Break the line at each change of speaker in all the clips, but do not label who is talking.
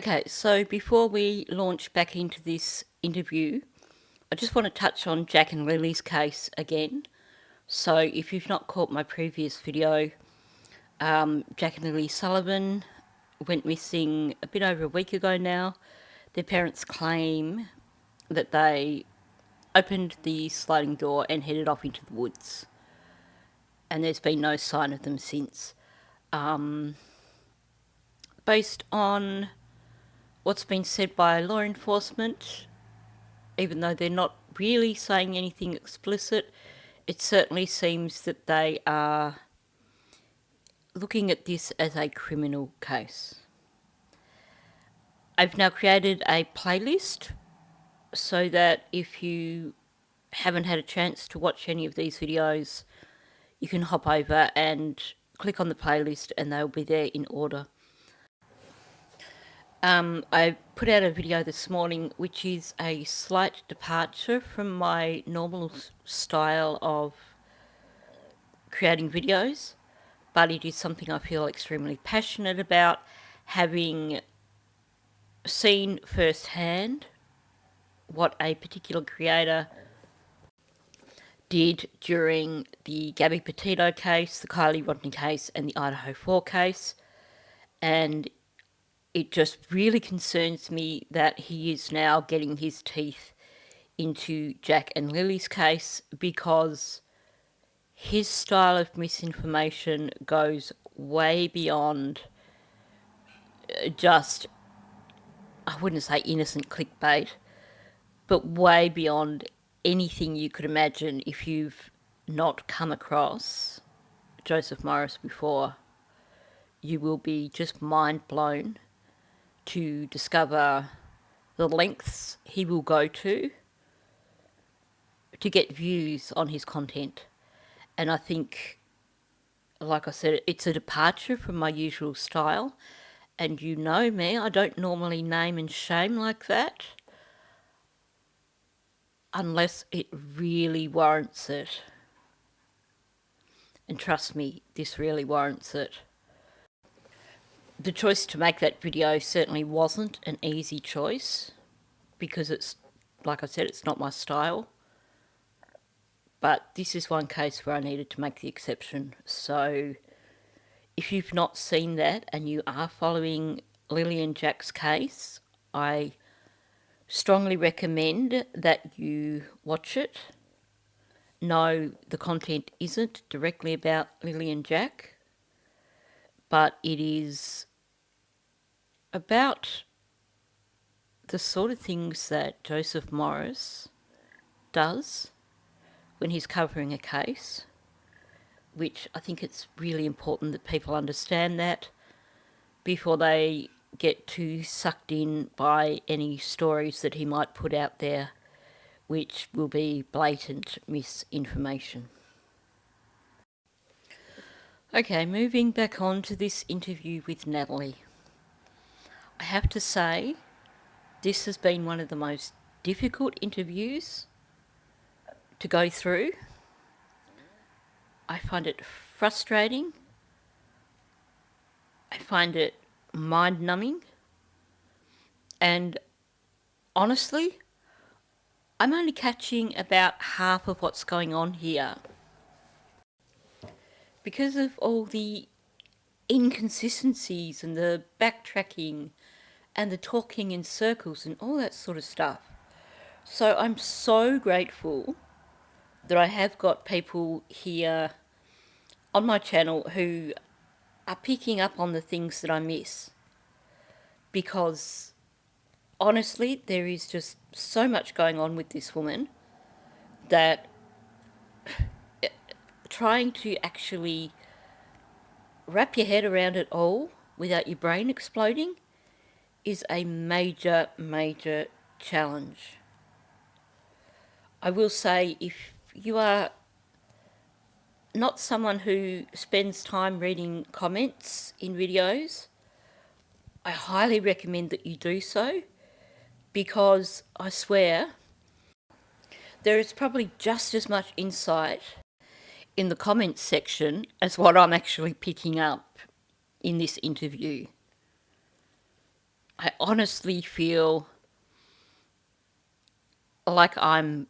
Okay, so before we launch back into this interview, I just want to touch on Jack and Lily's case again. So if you've not caught my previous video, Jack and Lily Sullivan went missing a bit over a week ago now. Their parents claim that they opened the sliding door and headed off into the woods. And there's been no sign of them since. Based on what's been said by law enforcement, even though they're not really saying anything explicit, it certainly seems that they are looking at this as a criminal case. I've now created a playlist so that if you haven't had a chance to watch any of these videos, you can hop over and click on the playlist and they'll be there in order. I put out a video this morning which is a slight departure from my normal style of creating videos, but it is something I feel extremely passionate about, having seen firsthand what a particular creator did during the Gabby Petito case, the Kylie Rodney case, and the Idaho 4 case. And it just really concerns me that he is now getting his teeth into Jack and Lily's case, because his style of misinformation goes way beyond just, I wouldn't say innocent clickbait, but way beyond anything you could imagine if you've not come across Joseph Morris before. You will be just mind blown to discover the lengths he will go to get views on his content. And I think, like I said, it's a departure from my usual style. And you know me, I don't normally name and shame like that unless it really warrants it. And trust me, this really warrants it. The choice to make that video certainly wasn't an easy choice, because it's, like I said, it's not my style. But this is one case where I needed to make the exception. So if you've not seen that and you are following Lily and Jack's case, I strongly recommend that you watch it. No, the content isn't directly about Lily and Jack, but it is about the sort of things that Joseph Morris does when he's covering a case, which I think it's really important that people understand that before they get too sucked in by any stories that he might put out there, which will be blatant misinformation. Okay, moving back on to this interview with Natalie. I have to say, this has been one of the most difficult interviews to go through. I find it frustrating. I find it mind-numbing. And honestly, I'm only catching about half of what's going on here, because of all the inconsistencies and the backtracking and the talking in circles and all that sort of stuff. So I'm so grateful that I have got people here on my channel who are picking up on the things that I miss, because honestly, there is just so much going on with this woman that trying to actually wrap your head around it all without your brain exploding is a major, major challenge. I will say, if you are not someone who spends time reading comments in videos, I highly recommend that you do so, because I swear there is probably just as much insight in the comments section as what I'm actually picking up in this interview. I honestly feel like I'm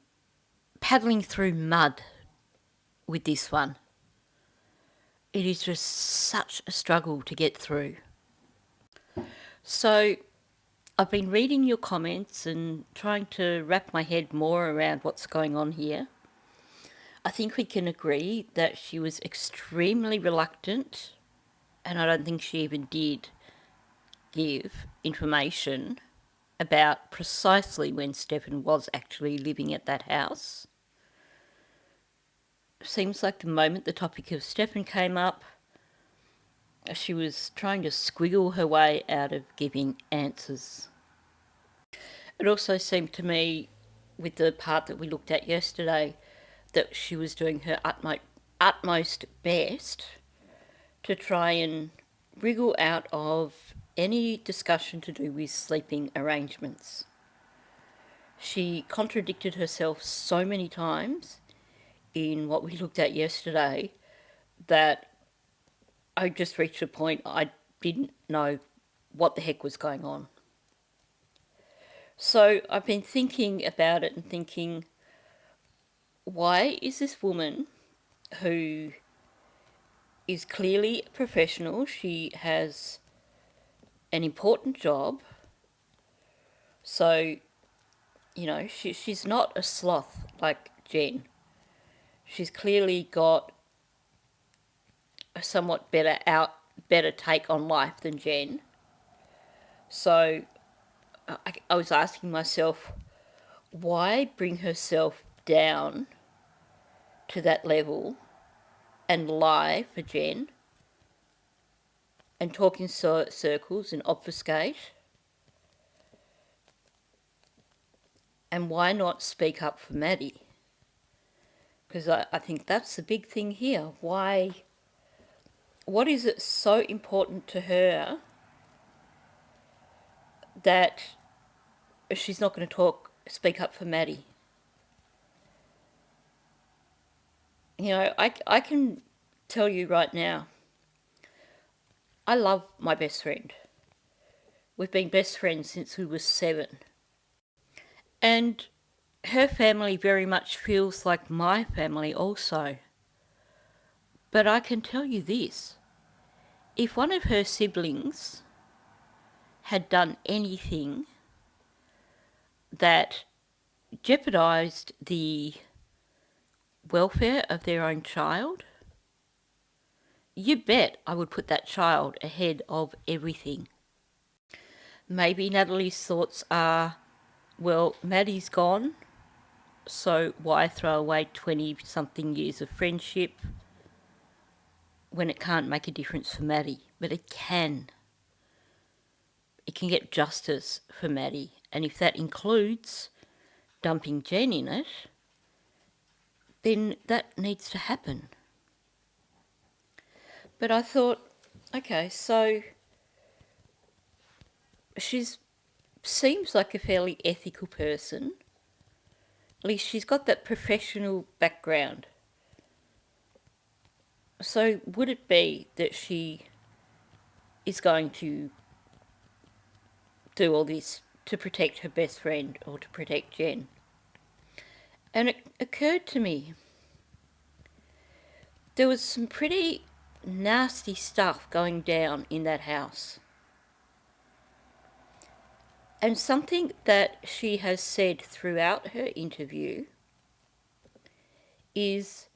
paddling through mud with this one. It is just such a struggle to get through. So I've been reading your comments and trying to wrap my head more around what's going on here. I think we can agree that she was extremely reluctant, and I don't think she even did give information about precisely when Stephan was actually living at that house. Seems like the moment the topic of Stephan came up, she was trying to squiggle her way out of giving answers. It also seemed to me, with the part that we looked at yesterday, that she was doing her utmost best to try and wriggle out of any discussion to do with sleeping arrangements. She contradicted herself so many times in what we looked at yesterday that I just reached a point I didn't know what the heck was going on. So I've been thinking about it and thinking, why is this woman who is clearly a professional, she has an important job, so, you know, she's not a sloth like Jenn. She's clearly got a somewhat better take on life than Jenn. So I was asking myself, why bring herself down to that level and lie for Jenn and talk in circles and obfuscate? And why not speak up for Maddie? Because I think that's the big thing here. Why? What is it so important to her that she's not going to speak up for Maddie? You know, I can tell you right now, I love my best friend. We've been best friends since we were 7. And her family very much feels like my family also. But I can tell you this, if one of her siblings had done anything that jeopardised the welfare of their own child, you bet I would put that child ahead of everything. Maybe Natalie's thoughts are, well, Maddie's gone, so why throw away 20-something years of friendship when it can't make a difference for Maddie? But it can. It can get justice for Maddie. And if that includes dumping Jenn in it, then that needs to happen. But I thought, okay, so she's seems like a fairly ethical person. At least she's got that professional background. So would it be that she is going to do all this to protect her best friend or to protect Jenn? And it occurred to me, there was some pretty nasty stuff going down in that house. And something that she has said throughout her interview is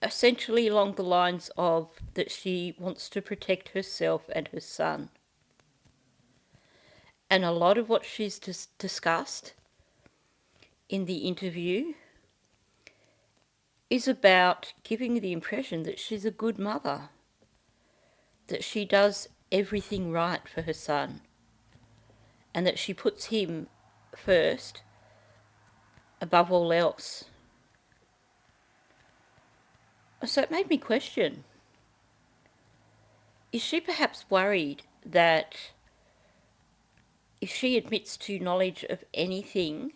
essentially along the lines of that she wants to protect herself and her son. And a lot of what she's discussed in the interview is about giving the impression that she's a good mother, that she does everything right for her son, and that she puts him first above all else. So it made me question, is she perhaps worried that if she admits to knowledge of anything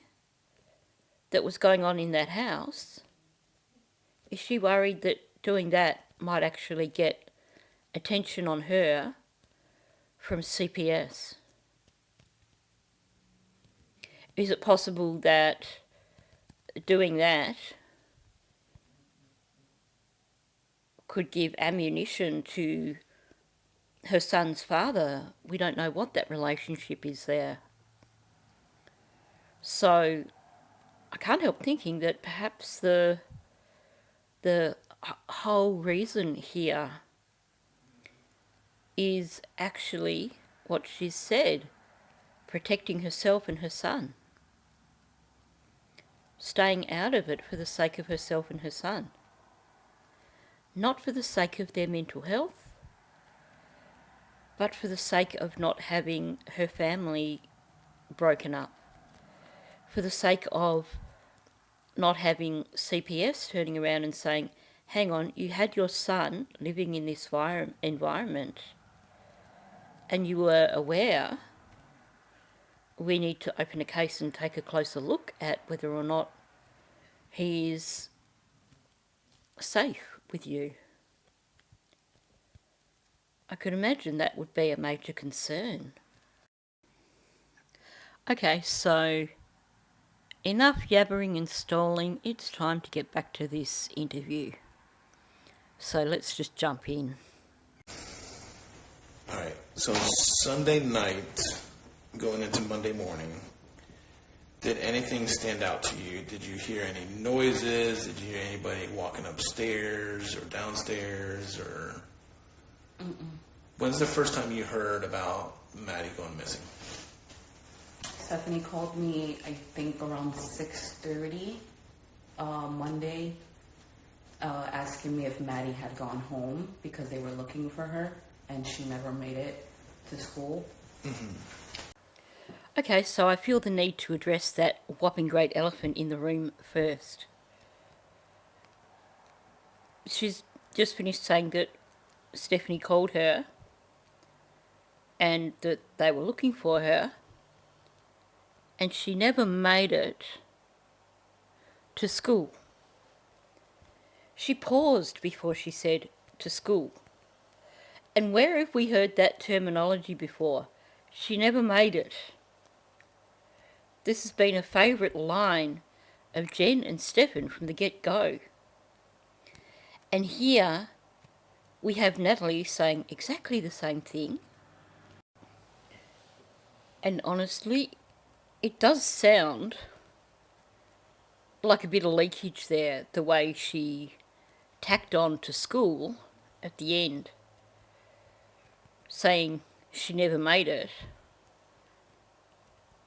that was going on in that house, is she worried that doing that might actually get attention on her from CPS? Is it possible that doing that could give ammunition to her son's father? We don't know what that relationship is there. So I can't help thinking that perhaps the whole reason here is actually what she's said, protecting herself and her son, staying out of it for the sake of herself and her son, not for the sake of their mental health, but for the sake of not having her family broken up, for the sake of not having CPS turning around and saying, hang on, you had your son living in this environment and you were aware. We need to open a case and take a closer look at whether or not he is safe with you. I could imagine that would be a major concern. Okay, so enough yabbering and stalling. It's time to get back to this interview. So let's just jump in.
All right, so Sunday night, going into Monday morning, did anything stand out to you? Did you hear any noises? Did you hear anybody walking upstairs or downstairs? Or when's the first time you heard about Maddie going missing?
Stephanie called me, I think, around 6:30 Monday, asking me if Maddie had gone home because they were looking for her and she never made it to school.
Okay, so I feel the need to address that whopping great elephant in the room first. She's just finished saying that Stephanie called her and that they were looking for her, and she never made it to school. She paused before she said to school. And where have we heard that terminology before? She never made it. This has been a favourite line of Jenn and Stephan from the get-go. And here we have Natalie saying exactly the same thing. And honestly, it does sound like a bit of leakage there, the way she tacked on to school at the end, saying she never made it,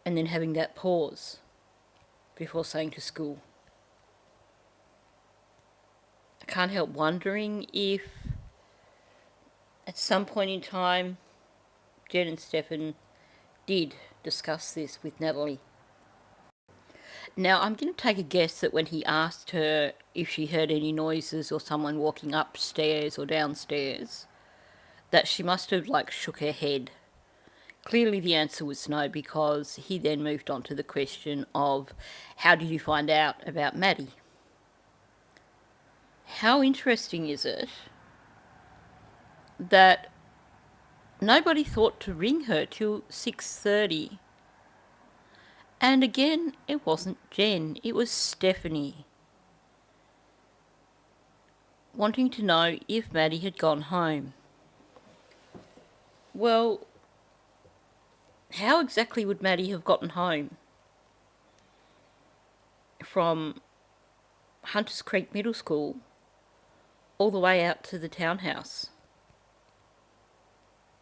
and then having that pause before saying to school. I can't help wondering if at some point in time Jenn and Stephan did discuss this with Natalie. Now, I'm going to take a guess that when he asked her if she heard any noises or someone walking upstairs or downstairs, that she must have shook her head. Clearly the answer was no, because he then moved on to the question of, how did you find out about Maddie? How interesting is it that nobody thought to ring her till 6:30? And again, it wasn't Jenn, it was Stephanie, wanting to know if Maddie had gone home. Well, how exactly would Maddie have gotten home from Hunters Creek Middle School all the way out to the townhouse?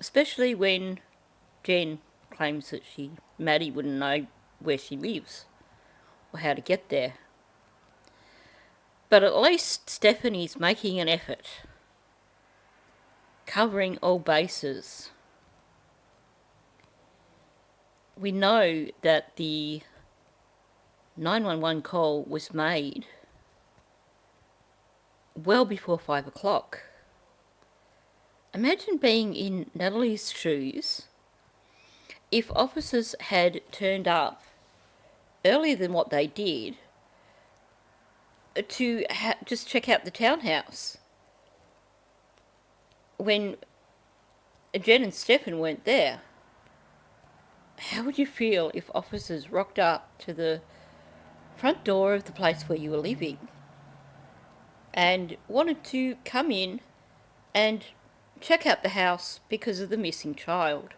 Especially when Jenn claims that Maddie wouldn't know where she lives or how to get there. But at least Stephanie's making an effort, covering all bases. We know that the 911 call was made well before 5 o'clock. Imagine being in Natalie's shoes if officers had turned up earlier than what they did to just check out the townhouse when Jenn and Stephan weren't there. how would you feel if officers rocked up to the front door of the place where you were living and wanted to come in and check out the house because of the missing child?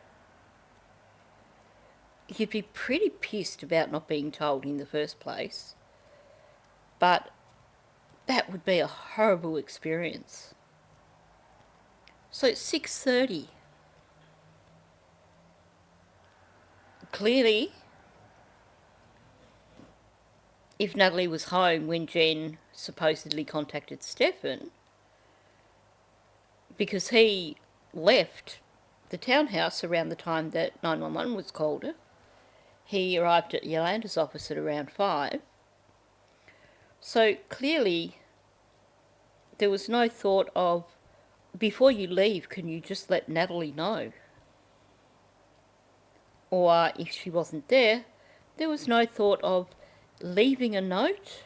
You'd be pretty pissed about not being told in the first place, but that would be a horrible experience. So it's 6:30. Clearly, if Natalie was home when Jenn supposedly contacted Stephan, because he left the townhouse around the time that 911 was called, he arrived at Yolanda's office at around 5. So clearly there was no thought of, before you leave, can you just let Natalie know? Or if she wasn't there, there was no thought of leaving a note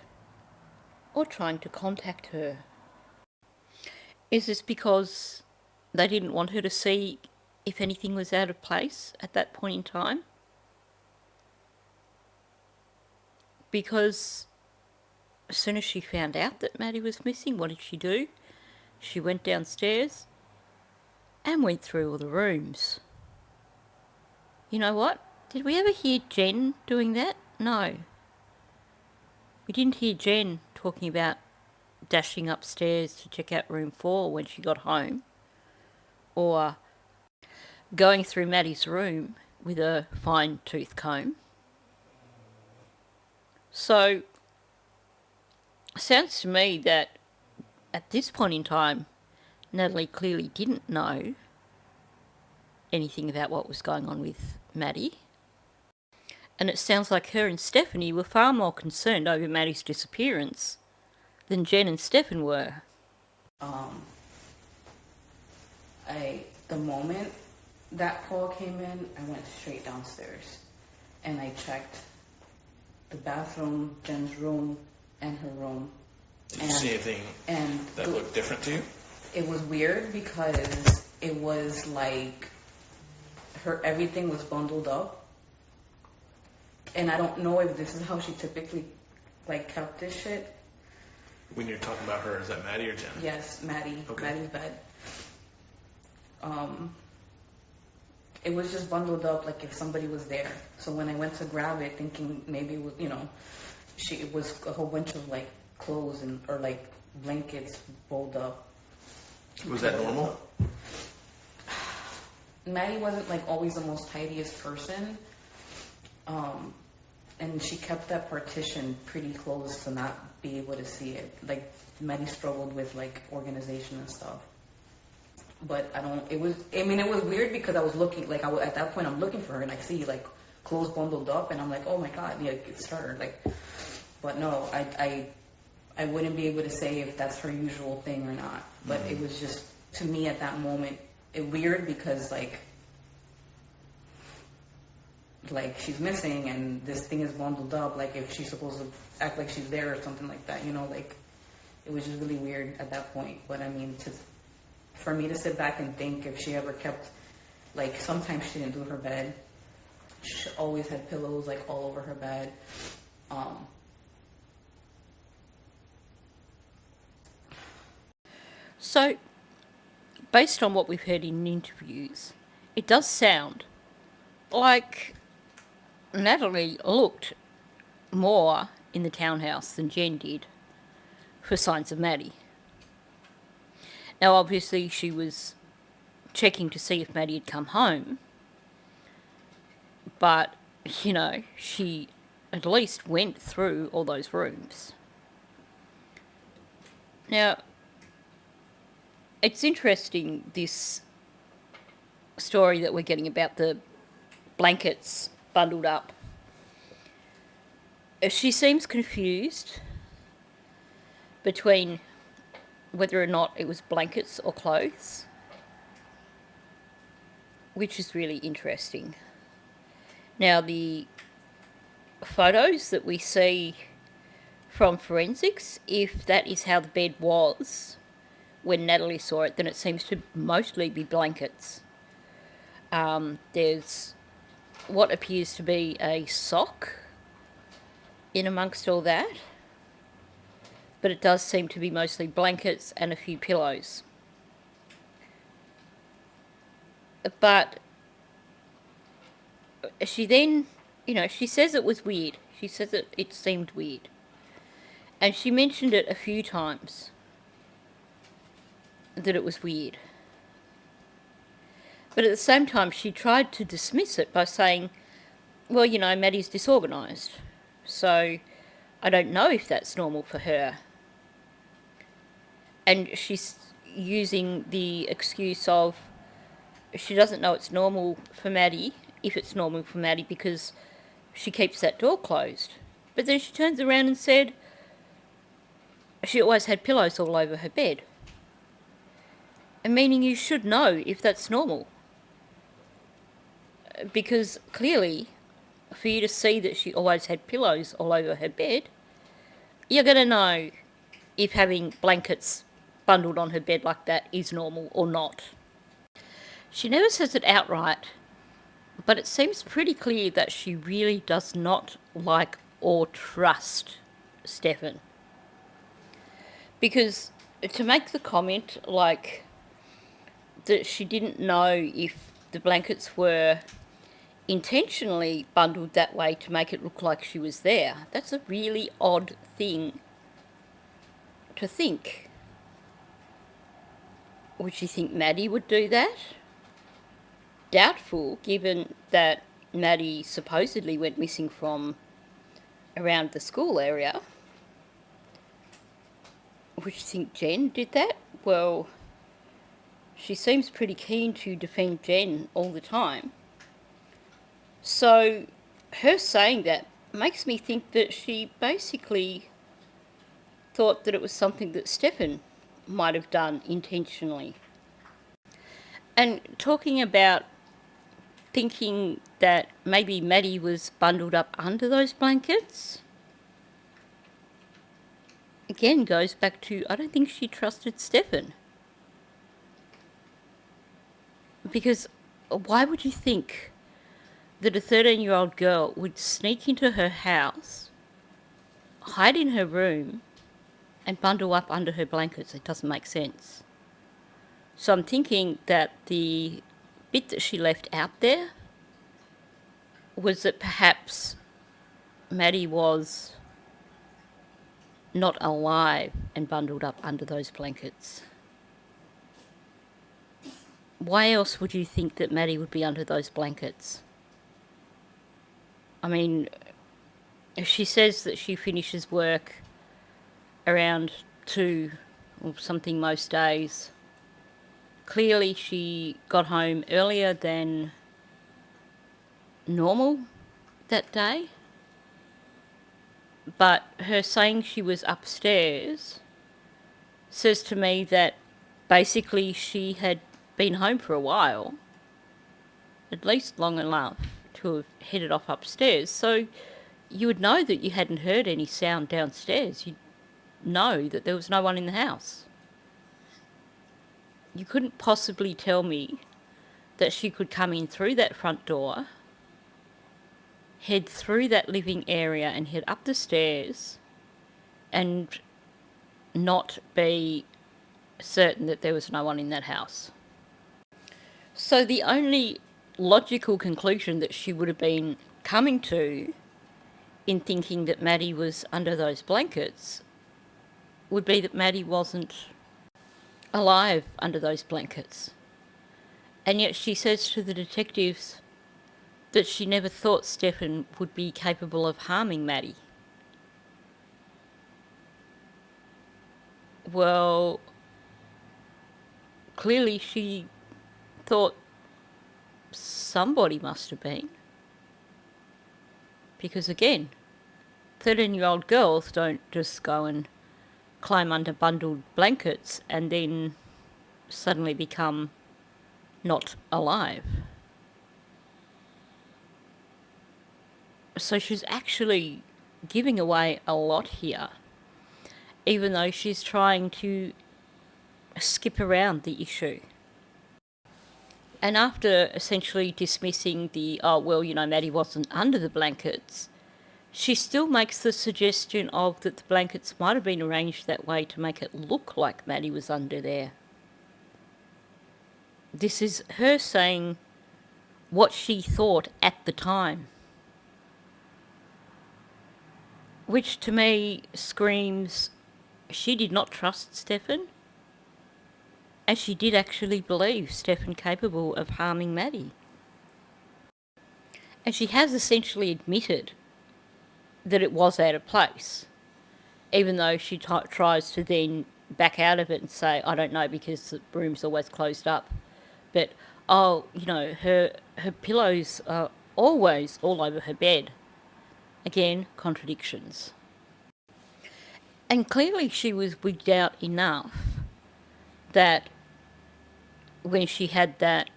or trying to contact her. Is this because they didn't want her to see if anything was out of place at that point in time? Because as soon as she found out that Maddie was missing, what did she do? She went downstairs and went through all the rooms. You know what? Did we ever hear Jenn doing that? No. We didn't hear Jenn talking about dashing upstairs to check out room 4 when she got home, or going through Maddie's room with a fine-tooth comb. So, it sounds to me that at this point in time, Natalie clearly didn't know anything about what was going on with Maddie. And it sounds like her and Stephanie were far more concerned over Maddie's disappearance than Jenn and Stephan were.
The moment that call came in, I went straight downstairs and I checked the bathroom, Jenn's room, and her room.
Did you see anything that looked different to you?
It was weird because it was like everything was bundled up, and I don't know if this is how she typically kept this shit.
When you're talking about her, is that Maddie or Jenn?
Yes, Maddie.
Okay.
Maddie's bed. It was just bundled up like if somebody was there. So when I went to grab it, thinking maybe it was, it was a whole bunch of clothes or blankets rolled up.
Was that normal?
Maddie wasn't always the most tidiest person, and she kept that partition pretty close to not be able to see it. Maddie struggled with organization and stuff. But it was weird because I was looking, at that point I'm looking for her and I see clothes bundled up and I'm like, oh my God, yeah, it's her. But no, I wouldn't be able to say if that's her usual thing or not. But It was just, to me at that moment, weird because she's missing and this thing is bundled up, if she's supposed to act like she's there or something like that, it was just really weird at that point. But for me to sit back and think if she ever kept, sometimes she didn't do her bed. She always had pillows, all over her bed.
So, based on what we've heard in interviews, it does sound like Natalie looked more in the townhouse than Jenn did for signs of Maddie. Now, obviously, she was checking to see if Maddie had come home, but, she at least went through all those rooms. Now, it's interesting, this story that we're getting about the blankets bundled up. She seems confused between whether or not it was blankets or clothes, which is really interesting. Now, the photos that we see from forensics, if that is how the bed was when Natalie saw it, then it seems to mostly be blankets. There's what appears to be a sock in amongst all that, but it does seem to be mostly blankets and a few pillows. But she then, she says it was weird. She says that it seemed weird. And she mentioned it a few times, that it was weird. But at the same time, she tried to dismiss it by saying, well, Maddie's disorganised, so I don't know if that's normal for her. And she's using the excuse of she doesn't know it's normal for Maddie, if it's normal for Maddie, because she keeps that door closed. But then she turns around and said she always had pillows all over her bed. And meaning you should know if that's normal. Because clearly, for you to see that she always had pillows all over her bed, you're going to know if having blankets bundled on her bed like that is normal or not. She never says it outright, but it seems pretty clear that she really does not like or trust Stephan. Because to make the comment like that she didn't know if the blankets were intentionally bundled that way to make it look like she was there, that's a really odd thing to think. Would you think Maddie would do that? Doubtful, given that Maddie supposedly went missing from around the school area. Would you think Jenn did that? Well, she seems pretty keen to defend Jenn all the time. So her saying that makes me think that she basically thought that it was something that Stephan might have done intentionally. And talking about thinking that maybe Maddie was bundled up under those blankets, again goes back to, I don't think she trusted Stephan. Because why would you think that a 13-year-old girl would sneak into her house, hide in her room, and bundle up under her blankets? It doesn't make sense. So I'm thinking that the bit that she left out there was that perhaps Maddie was not alive and bundled up under those blankets. Why else would you think that Maddie would be under those blankets? I mean, if she says that she finishes work around 2 or something most days, clearly she got home earlier than normal that day. But her saying she was upstairs says to me that basically she had been home for a while, at least long enough to have headed off upstairs. So you would know that you hadn't heard any sound downstairs. You'd know that there was no one in the house. You couldn't possibly tell me that she could come in through that front door, head through that living area and head up the stairs and not be certain that there was no one in that house. So the only logical conclusion that she would have been coming to in thinking that Maddie was under those blankets would be that Maddie wasn't alive under those blankets. And yet she says to the detectives that she never thought Stephan would be capable of harming Maddie. Well, clearly she thought somebody must have been. Because again, 13-year-old girls don't just go and climb under bundled blankets and then suddenly become not alive. So she's actually giving away a lot here, even though she's trying to skip around the issue. And after essentially dismissing the, oh, well, Maddie wasn't under the blankets, she still makes the suggestion of that the blankets might have been arranged that way to make it look like Maddie was under there. This is her saying what she thought at the time. Which to me screams she did not trust Stephan, and she did actually believe Stephan capable of harming Maddie. And she has essentially admitted that it was out of place, even though she tries to then back out of it and say, I don't know, because the room's always closed up. But, her pillows are always all over her bed. Again, contradictions. And clearly she was wigged out enough that when she had that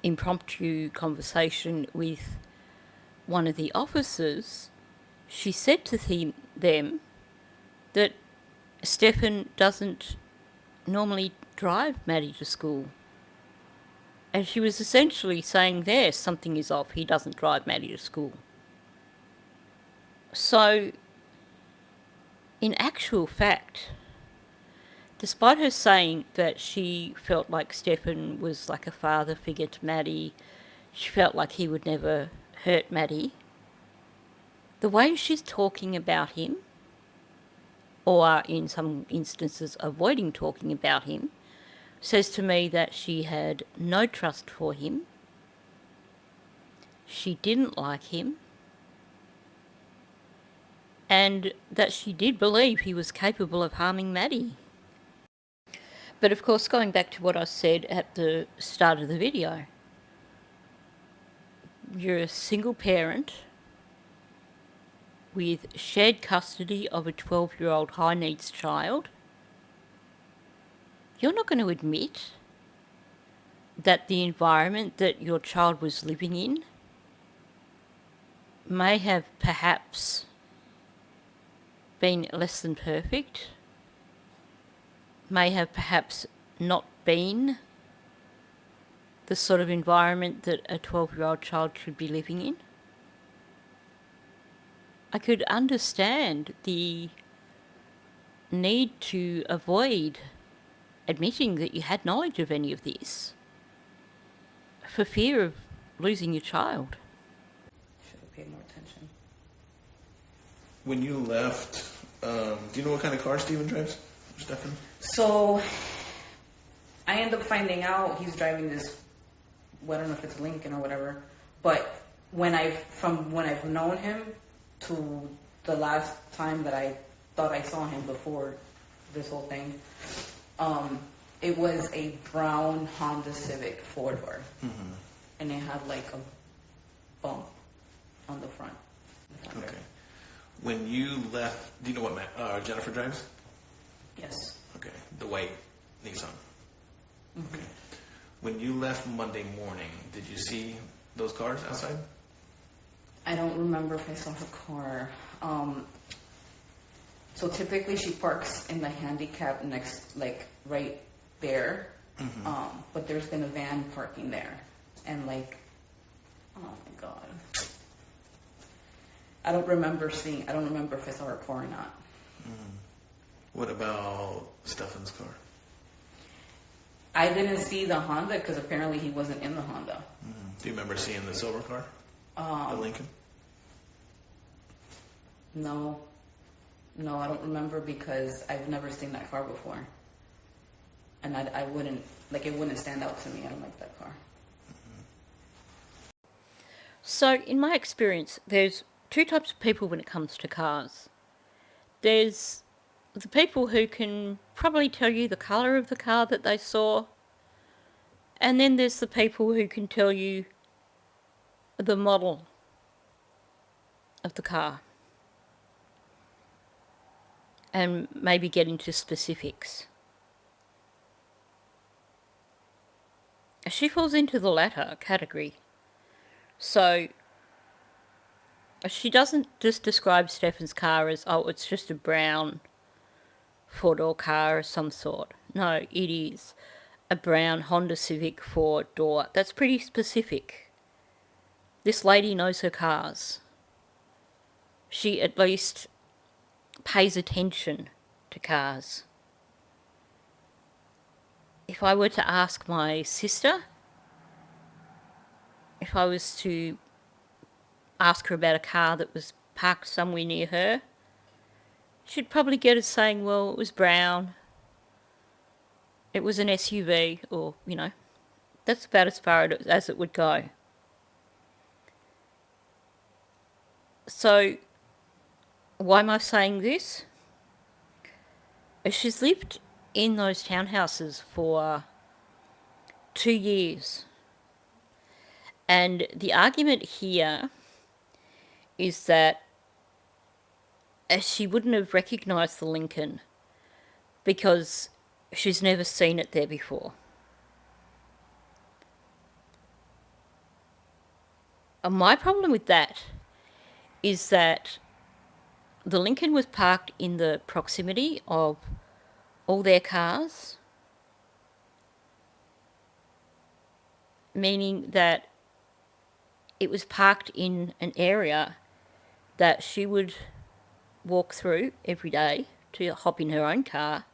impromptu conversation with one of the officers, she said to them that Stephan doesn't normally drive Maddie to school. And she was essentially saying there, something is off, he doesn't drive Maddie to school. So, in actual fact, despite her saying that she felt like Stephan was like a father figure to Maddie, she felt like he would never hurt Maddie, the way she's talking about him, or in some instances avoiding talking about him, says to me that she had no trust for him, she didn't like him, and that she did believe he was capable of harming Maddie. But of course, going back to what I said at the start of the video, you're a single parent with shared custody of a 12-year-old high needs child. You're not going to admit that the environment that your child was living in may have perhaps been less than perfect, may have perhaps not been the sort of environment that a 12-year-old child should be living in. I could understand the need to avoid admitting that you had knowledge of any of this for fear of losing your child.
Should have paid more attention.
When you left, do you know what kind of car Stephan drives, Stephan?
So I end up finding out he's driving this, well, I don't know if it's Lincoln or whatever, but from when I've known him to the last time that I thought I saw him before this whole thing, it was a brown Honda Civic 4-door. Mm-hmm. And it had like a bump on the front.
Okay. When you left, do you know what Jennifer drives?
Yes.
Okay. The white Nissan.
Mm-hmm.
Okay. When you left Monday morning, did you see those cars outside?
I don't remember if I saw her car. So typically she parks in the handicap next, like right there. Mm-hmm. But there's been a van parking there. And like, oh my God. I don't remember if I saw her car or not.
Mm. What about Stephan's car?
I didn't see the Honda because apparently he wasn't in the Honda.
Mm. Do you remember seeing the silver car? The Lincoln?
No, I don't remember because I've never seen that car before. And I wouldn't, like, it wouldn't stand out to me. I don't like that car.
So, in my experience, there's two types of people when it comes to cars. There's the people who can probably tell you the colour of the car that they saw, and then there's the people who can tell you the model of the car and maybe get into specifics. She falls into the latter category. So she doesn't just describe Stephan's car as, oh, it's just a brown 4-door car of some sort. No, it is a brown Honda Civic 4-door. That's pretty specific. This lady knows her cars. She at least pays attention to cars. If I were to ask my sister, if I was to ask her about a car that was parked somewhere near her, she'd probably get us saying, well, it was brown, it was an SUV, or, that's about as far as it would go. So, why am I saying this? She's lived in those townhouses for 2 years. And the argument here is that she wouldn't have recognised the Lincoln because she's never seen it there before. And my problem with that is that the Lincoln was parked in the proximity of all their cars, meaning that it was parked in an area that she would walk through every day to hop in her own car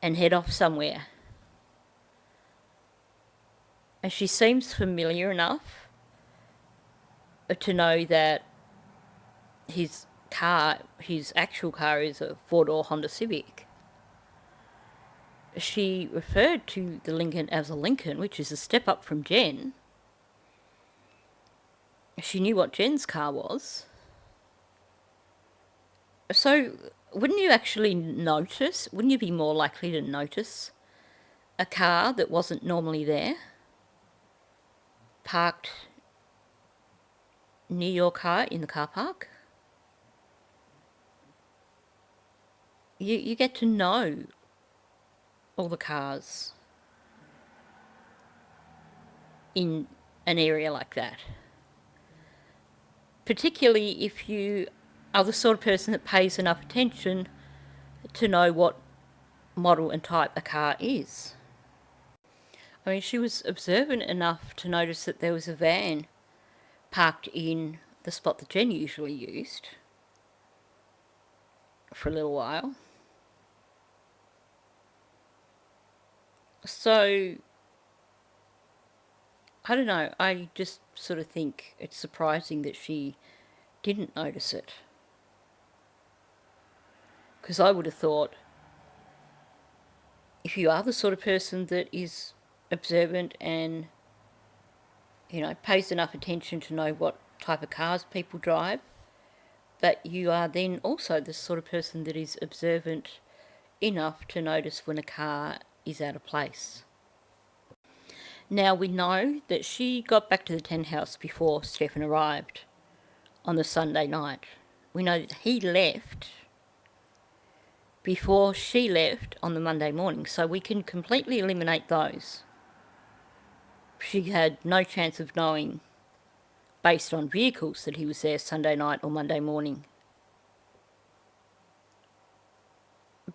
and head off somewhere. And she seems familiar enough to know that his actual car is a 4-door Honda Civic. She referred to the Lincoln as a Lincoln, which is a step up from Jenn. She knew what Jenn's car was. So, wouldn't you actually notice, wouldn't you be more likely to notice a car that wasn't normally there, parked near your car in the car park? You get to know all the cars in an area like that. Particularly if you are the sort of person that pays enough attention to know what model and type a car is. I mean, she was observant enough to notice that there was a van parked in the spot that Jenn usually used for a little while. So, I don't know, I just sort of think it's surprising that she didn't notice it. Because I would have thought, if you are the sort of person that is observant and, pays enough attention to know what type of cars people drive, that you are then also the sort of person that is observant enough to notice when a car is out of place. Now, we know that she got back to the townhouse before Stephan arrived on the Sunday night. We know that he left before she left on the Monday morning, so we can completely eliminate those. She had no chance of knowing, based on vehicles, that he was there Sunday night or Monday morning.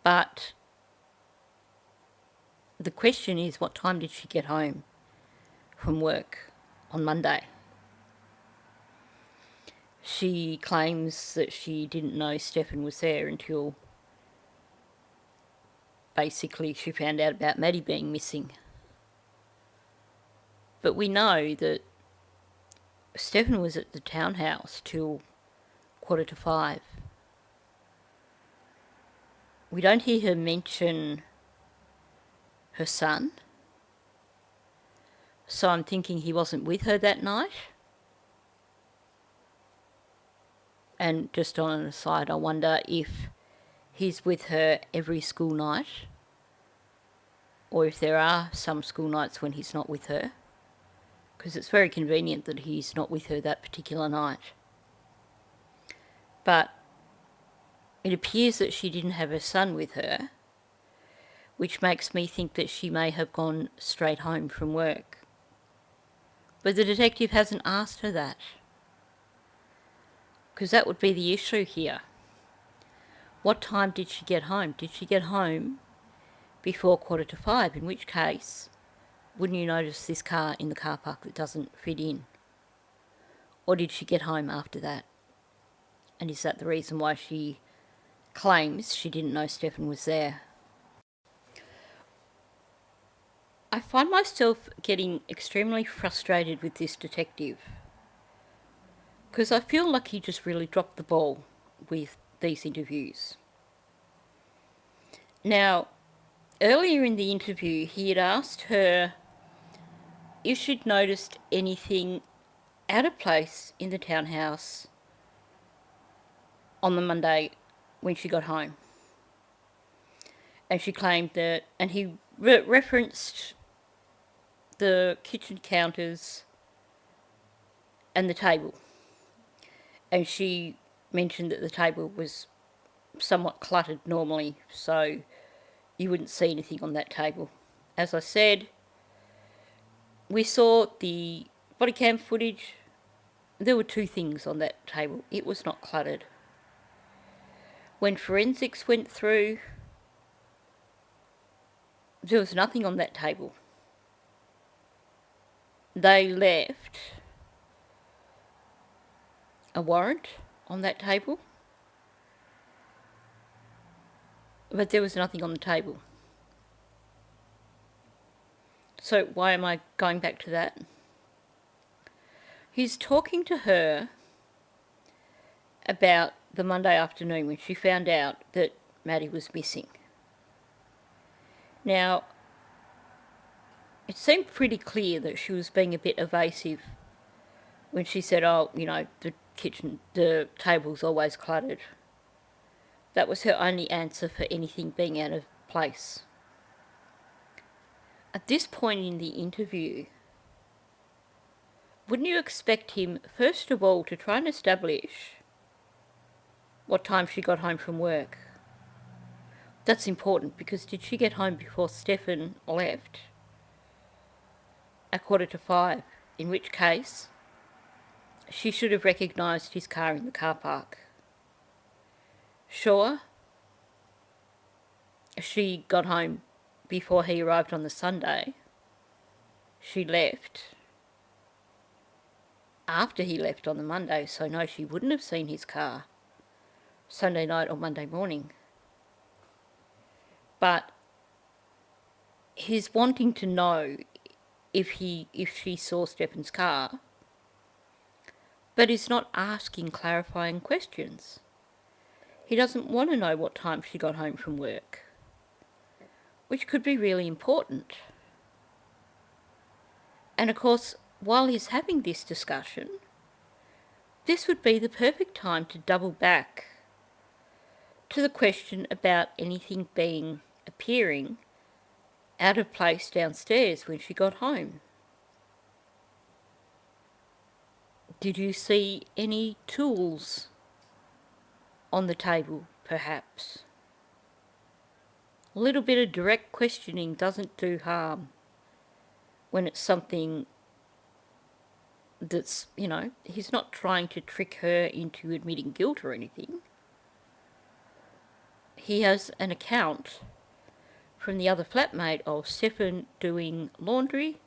But the question is, what time did she get home from work on Monday? She claims that she didn't know Stephan was there until basically she found out about Maddie being missing. But we know that Stephan was at the townhouse till 4:45. We don't hear her mention her son. So I'm thinking he wasn't with her that night. And just on an aside, I wonder if he's with her every school night, or if there are some school nights when he's not with her, because it's very convenient that he's not with her that particular night. But it appears that she didn't have her son with her, which makes me think that she may have gone straight home from work. But the detective hasn't asked her that, because that would be the issue here. What time did she get home? Did she get home before 5:15, in which case, wouldn't you notice this car in the car park that doesn't fit in? Or did she get home after that? And is that the reason why she claims she didn't know Stephan was there? I find myself getting extremely frustrated with this detective because I feel like he just really dropped the ball with these interviews. Now, earlier in the interview, he had asked her if she'd noticed anything out of place in the townhouse on the Monday when she got home. And she claimed that, and he referenced the kitchen counters and the table. And she mentioned that the table was somewhat cluttered normally, so you wouldn't see anything on that table. As I said, we saw the body cam footage. There were two things on that table. It was not cluttered. When forensics went through, there was nothing on that table. They left a warrant on that table, but there was nothing on the table. So why am I going back to that? He's talking to her about the Monday afternoon when she found out that Maddie was missing. Now, it seemed pretty clear that she was being a bit evasive when she said, oh, you know, the table's always cluttered. That was her only answer for anything being out of place. At this point in the interview, wouldn't you expect him, first of all, to try and establish what time she got home from work? That's important because did she get home before Stephan left at 5:15? In which case, she should have recognised his car in the car park. Sure, she got home before he arrived on the Sunday. She left after he left on the Monday, so no, she wouldn't have seen his car Sunday night or Monday morning. But he's wanting to know if she saw Stephan's car, but he's not asking clarifying questions. He doesn't want to know what time she got home from work, which could be really important. And of course, while he's having this discussion, this would be the perfect time to double back to the question about anything appearing out of place downstairs when she got home. Did you see any tools on the table, perhaps? A little bit of direct questioning doesn't do harm when it's something that's, you know, he's not trying to trick her into admitting guilt or anything. He has an account from the other flatmate of Stephan doing laundry,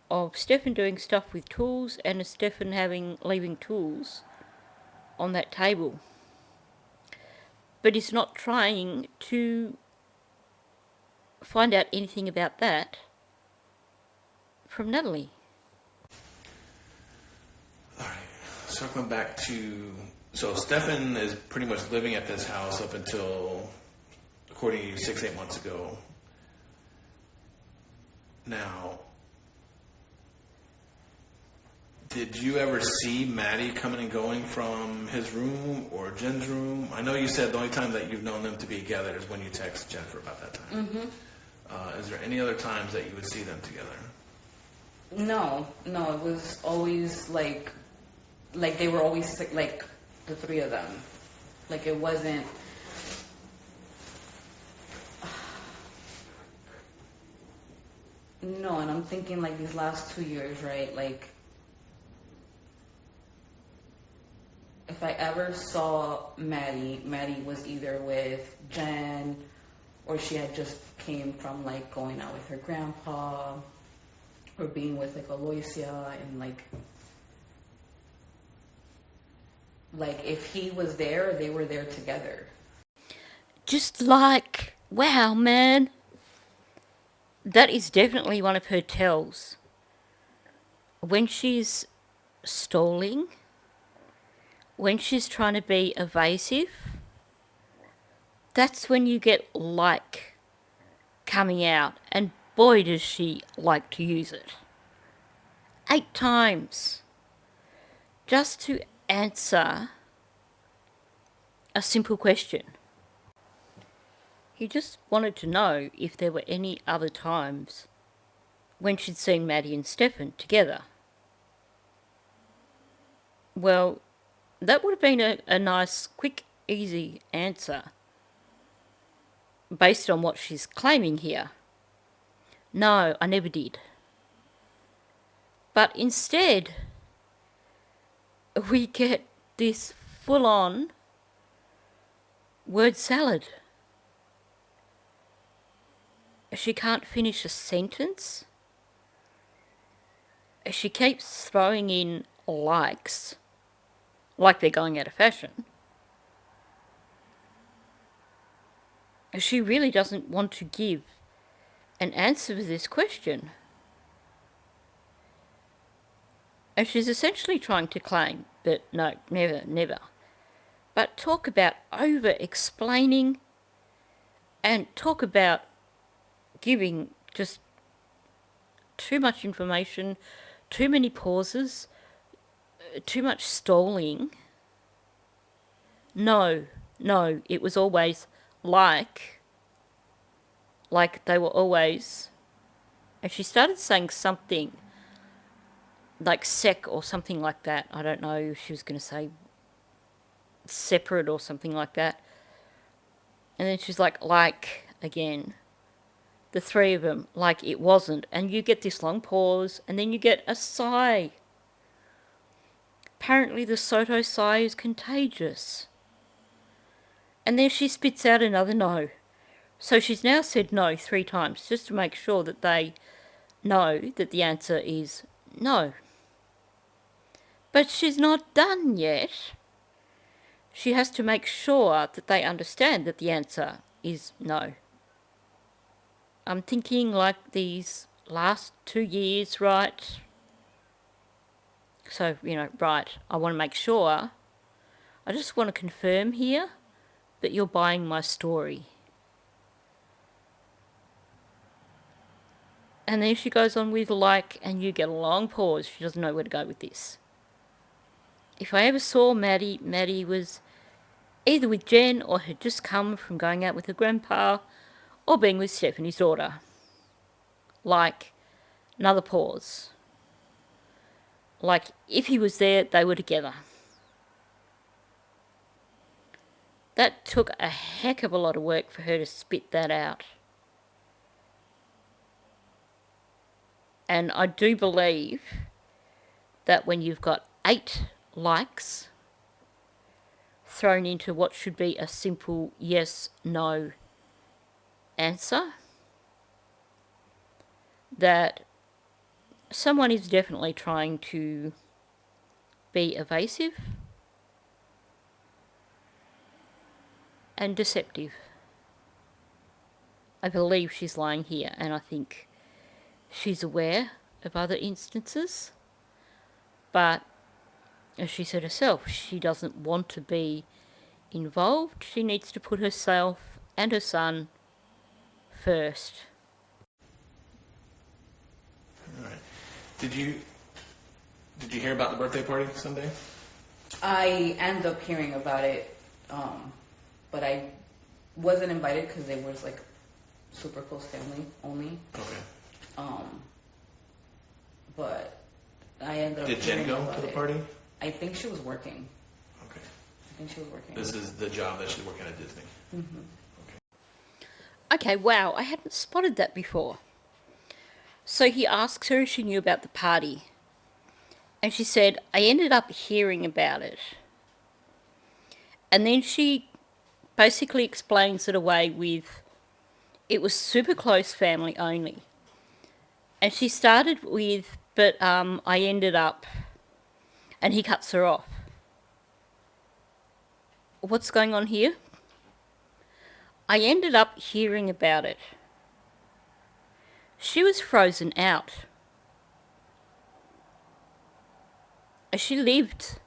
of Stephan doing stuff with tools, and of Stephan leaving tools on that table. But he's not trying to find out anything about that from Natalie.
All right, circling back to, so Stephan is pretty much living at this house up until, according to you, 6-8 months ago. Now, did you ever see Maddie coming and going from his room or Jenn's room? I know you said the only time that you've known them to be together is when you text Jennifer about that time.
Mm-hmm.
Is there any other times that you would see them together?
No, it was always like they were always like the three of them. Like it wasn't. No, and I'm thinking like these last 2 years, right? Like if I ever saw Maddie was either with Jenn or she had just came from like going out with her grandpa or being with like Aloysia, and like if he was there, they were there together.
Just like, wow, man. That is definitely one of her tells. When she's stalling, when she's trying to be evasive, that's when you get like coming out, and boy does she like to use it. 8 times. Just to answer a simple question. He just wanted to know if there were any other times when she'd seen Maddie and Stephan together. Well, that would have been a nice, quick, easy answer based on what she's claiming here. No, I never did. But instead, we get this full-on word salad. She can't finish a sentence. She keeps throwing in likes, like they're going out of fashion. She really doesn't want to give an answer to this question. And she's essentially trying to claim that no, never, never. But talk about over-explaining, and talk about giving just too much information, too many pauses, too much stalling. No, it was always like they were always... And she started saying something like sec or something like that. I don't know if she was going to say separate or something like that. And then she's like again. The three of them, like it wasn't. And you get this long pause, and then you get a sigh. Apparently the Soto sigh is contagious. And then she spits out another no. So she's now said no 3 times, just to make sure that they know that the answer is no. But she's not done yet. She has to make sure that they understand that the answer is no. I'm thinking like these last 2 years, right? So, right, I want to make sure. I just want to confirm here that you're buying my story. And then she goes on with like, and you get a long pause. She doesn't know where to go with this. If I ever saw Maddie, Maddie was either with Jenn or had just come from going out with her grandpa or being with Stephanie's daughter. Like, another pause. Like, if he was there, they were together. That took a heck of a lot of work for her to spit that out. And I do believe that when you've got 8 likes thrown into what should be a simple yes, no answer, that someone is definitely trying to be evasive and deceptive. I believe she's lying here, and I think she's aware of other instances, but as she said herself, she doesn't want to be involved. She needs to put herself and her son first.
All right. Did you hear about the birthday party Sunday?
I ended up hearing about it, but I wasn't invited because they was like super close family only.
Okay.
But I ended up.
Did Jenn go to the party?
I think she was working.
Okay.
I think she was working.
This is the job that she's working at Disney.
Mm-hmm.
Okay, wow, I hadn't spotted that before. So he asks her if she knew about the party. And she said, I ended up hearing about it. And then she basically explains it away with, it was super close family only. And she started with, but I ended up, and he cuts her off. What's going on here? I ended up hearing about it. She was frozen out. She lived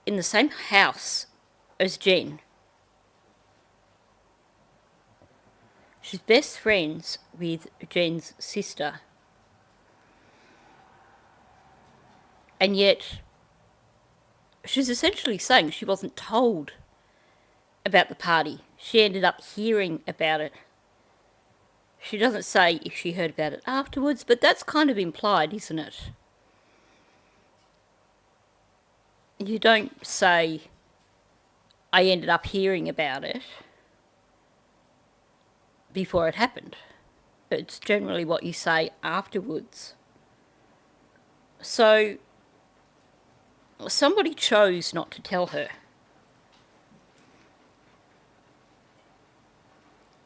in the same house as Jenn. She's best friends with Jenn's sister. And yet, she's essentially saying she wasn't told about the party. She ended up hearing about it. She doesn't say if she heard about it afterwards, but that's kind of implied, isn't it? You don't say, I ended up hearing about it before it happened. It's generally what you say afterwards. So, somebody chose not to tell her.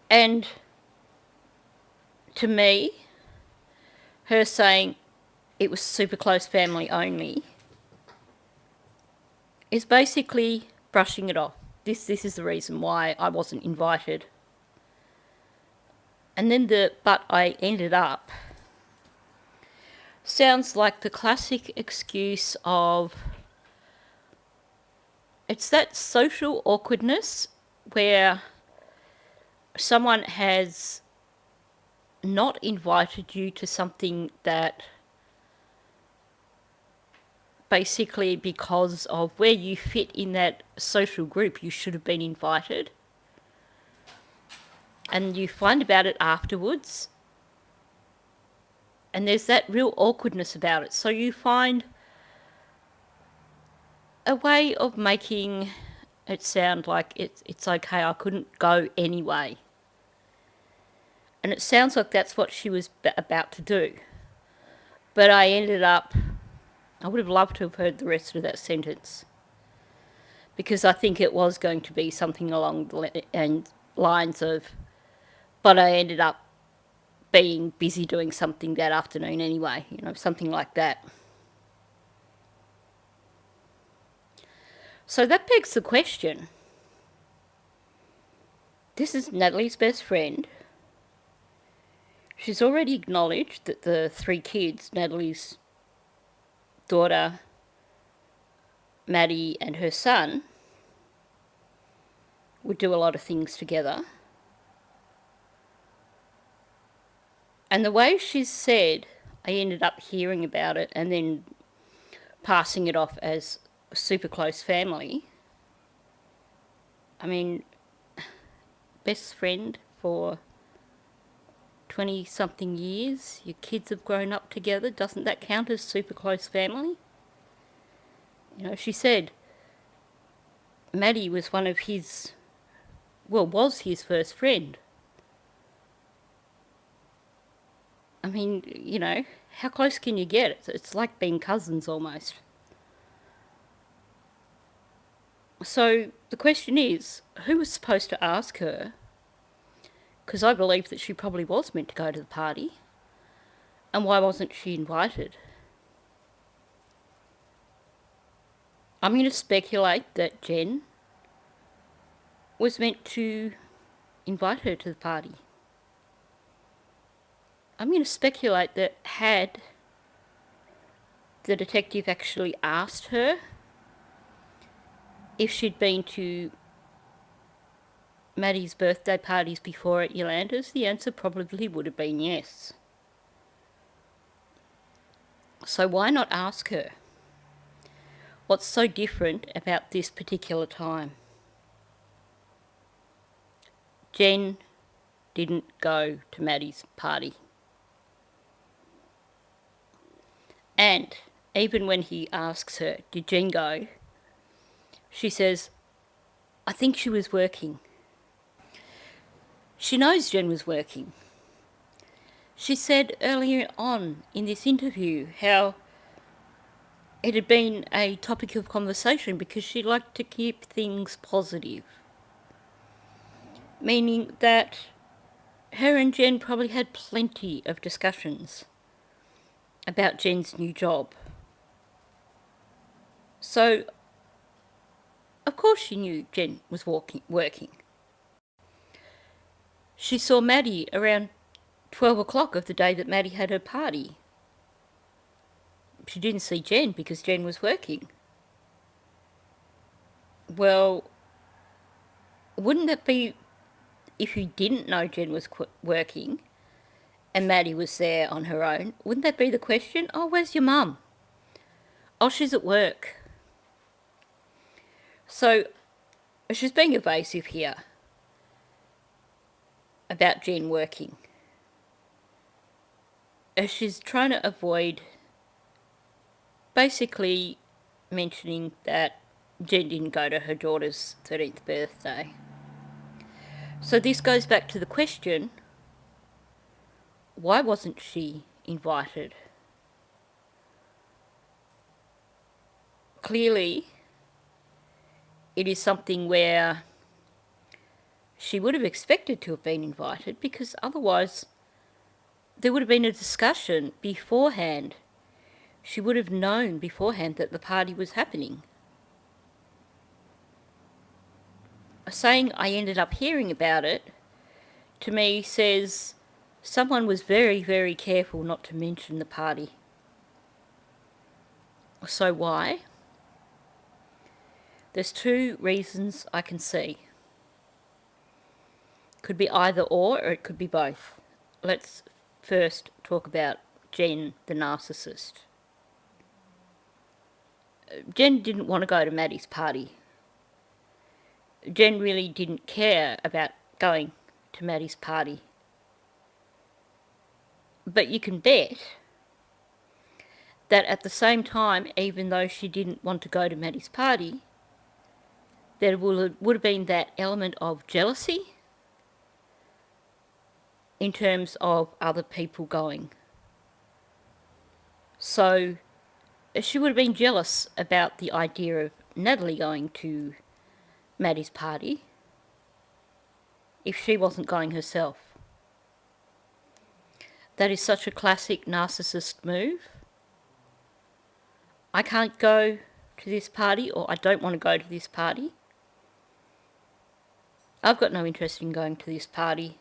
And to me, her saying it was super close family only is basically brushing it off. This is the reason why I wasn't invited. And then but I ended up sounds like the classic excuse of, it's that social awkwardness where someone has not invited you to something that basically because of where you fit in that social group you should have been invited, and you find about it afterwards, and there's that real awkwardness about it. So you find a way of making it sound like it's okay, I couldn't go anyway. And it sounds like that's what she was about to do. But I would have loved to have heard the rest of that sentence, because I think it was going to be something along the lines of, but I ended up being busy doing something that afternoon anyway, something like that. So that begs the question. This is Natalie's best friend. She's already acknowledged that the 3 kids, Natalie's daughter, Maddie, and her son, would do a lot of things together. And the way she's said, I ended up hearing about it and then passing it off as super close family. I mean, best friend for 20-something years, your kids have grown up together, doesn't that count as super close family? She said Maddie was was his first friend. I mean, how close can you get? It's like being cousins almost. So the question is, who was supposed to ask her? Because I believe that she probably was meant to go to the party. And why wasn't she invited? I'm going to speculate that Jenn was meant to invite her to the party. I'm going to speculate that had the detective actually asked her if she'd been to Maddie's birthday parties before at Yolanda's, the answer probably would have been yes. So why not ask her? What's so different about this particular time? Jenn didn't go to Maddie's party. And even when he asks her, did Jenn go? She says, I think she was working. She knows Jenn was working. She said earlier on in this interview how it had been a topic of conversation because she liked to keep things positive. Meaning that her and Jenn probably had plenty of discussions about Jenn's new job. So, of course she knew Jenn was working. She saw Maddie around 12 o'clock of the day that Maddie had her party. She didn't see Jenn because Jenn was working. Well, wouldn't that be, if you didn't know Jenn was working and Maddie was there on her own, wouldn't that be the question? Oh, where's your mum? Oh, she's at work. So she's being evasive here about Jenn working. She's trying to avoid basically mentioning that Jenn didn't go to her daughter's 13th birthday. So this goes back to the question, why wasn't she invited? Clearly, it is something where she would have expected to have been invited, because otherwise there would have been a discussion beforehand. She would have known beforehand that the party was happening. Saying I ended up hearing about it, to me says someone was very, very careful not to mention the party. So why? There's two reasons I can see. Could be either or it could be both. Let's first talk about Jenn, the narcissist. Jenn didn't want to go to Maddie's party. Jenn really didn't care about going to Maddie's party. But you can bet that at the same time, even though she didn't want to go to Maddie's party, there would have been that element of jealousy in terms of other people going. So she would have been jealous about the idea of Natalie going to Maddie's party if she wasn't going herself. That is such a classic narcissist move. I can't go to this party, or I don't want to go to this party. I've got no interest in going to this party.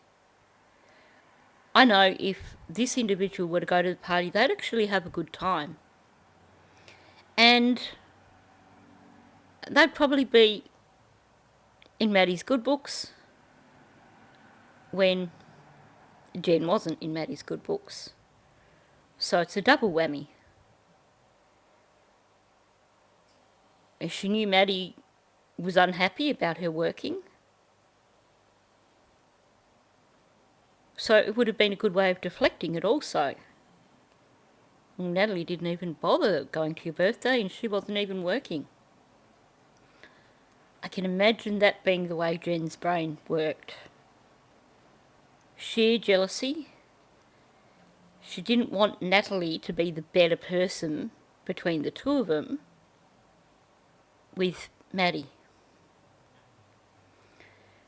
I know if this individual were to go to the party, they'd actually have a good time. And they'd probably be in Maddie's good books when Jenn wasn't in Maddie's good books. So it's a double whammy. She knew Maddie was unhappy about her working. So it would have been a good way of deflecting it also. Natalie didn't even bother going to your birthday and she wasn't even working. I can imagine that being the way Jenn's brain worked. Sheer jealousy. She didn't want Natalie to be the better person between the two of them with Maddie.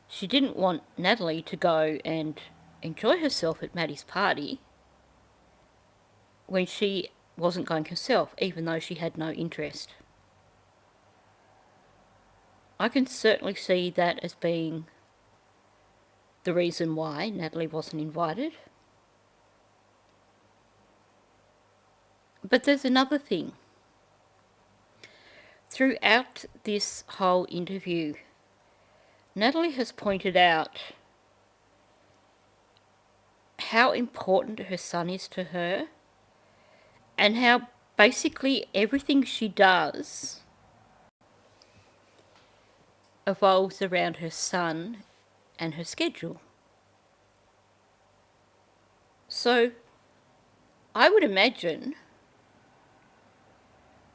She didn't want Natalie to go and enjoy herself at Maddie's party when she wasn't going herself, even though she had no interest. I can certainly see that as being the reason why Natalie wasn't invited. But there's another thing. Throughout this whole interview, Natalie has pointed out how important her son is to her and how basically everything she does evolves around her son and her schedule. So I would imagine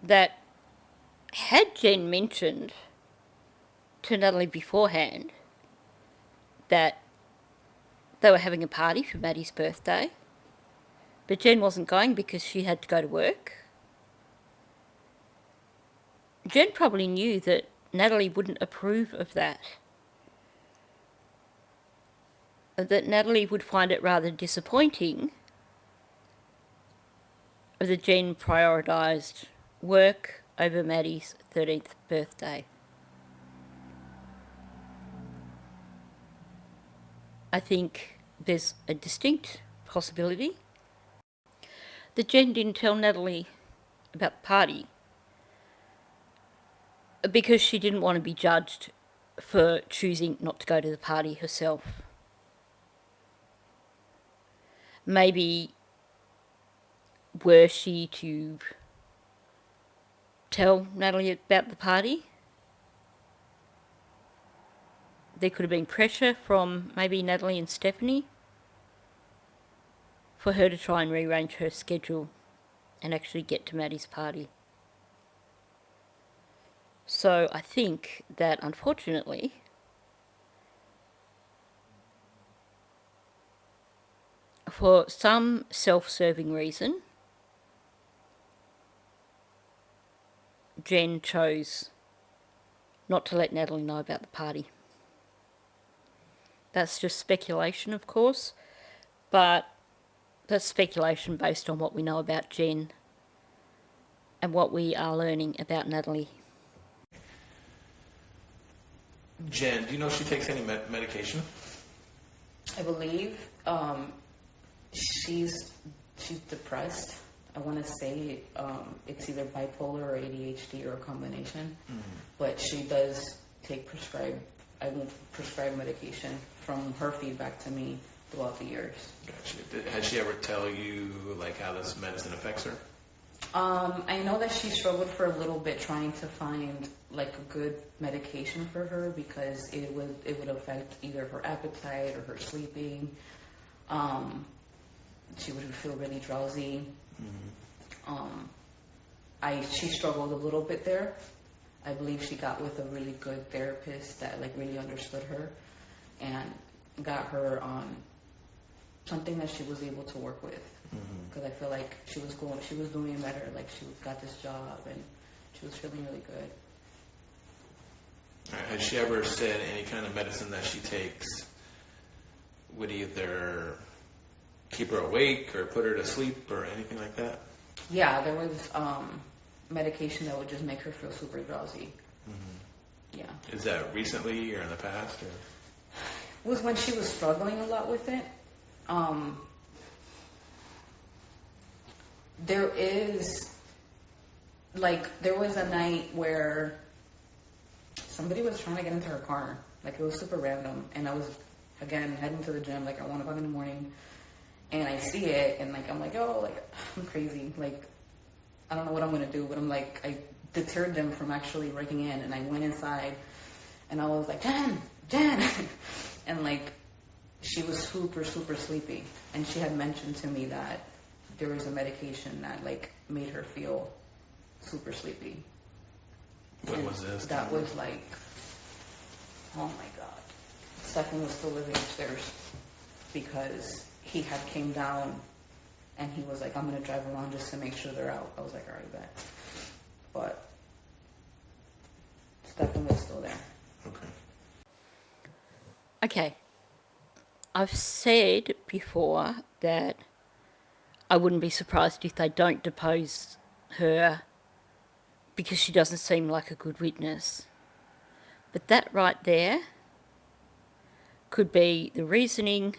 that had Jenn mentioned to Natalie beforehand that they were having a party for Maddie's birthday, but Jenn wasn't going because she had to go to work, Jenn probably knew that Natalie wouldn't approve of that. that Natalie would find it rather disappointing that Jenn prioritised work over Maddie's 13th birthday. I think there's a distinct possibility that Jenn didn't tell Natalie about the party because she didn't want to be judged for choosing not to go to the party herself. Maybe were she to tell Natalie about the party, there could have been pressure from maybe Natalie and Stephanie for her to try and rearrange her schedule and actually get to Maddie's party. So I think that, unfortunately, for some self-serving reason, Jenn chose not to let Natalie know about the party. That's just speculation, of course, but that's speculation based on what we know about Jenn and what we are learning about Natalie.
Jen, do you know if she takes any medication?
I believe she's depressed. I want to say it's either bipolar or ADHD or a combination. But she does take prescribed medication from her feedback to me throughout the years.
Gotcha. Has she ever tell you like how this medicine affects her?
I know that she struggled for a little bit trying to find like a good medication for her because it would affect either her appetite or her sleeping. She would feel really drowsy. She struggled a little bit there. I believe she got with a really good therapist that like really understood her and got her on something that she was able to work with. Because I feel like she was doing better. Like she got this job and she was feeling really good.
Has she ever said any kind of medicine that she takes would either keep her awake or put her to sleep or anything like that?
Yeah, there was medication that would just make her feel super drowsy. Yeah.
Is that recently or in the past? Or?
It was when she was struggling a lot with it. There was a night where somebody was trying to get into her car. Like, it was super random. And I was, again, heading to the gym, like, at 1 o'clock in the morning. And I see it, and, like, I'm like, oh, like, I'm crazy. Like, I don't know what I'm going to do. But I'm like, I deterred them from actually breaking in. And I went inside, and I was like, Jenn! And, like, she was super, super sleepy. And she had mentioned to me that there was a medication that, like, made her feel super sleepy.
When was this?
That was, like, oh, my God. Stephan was still living upstairs because he had came down and he was like, I'm going to drive around just to make sure they're out. I was like, all right, bet. But Stephan was still there.
Okay. I've said before that I wouldn't be surprised if they don't depose her because she doesn't seem like a good witness. But that right there could be the reasoning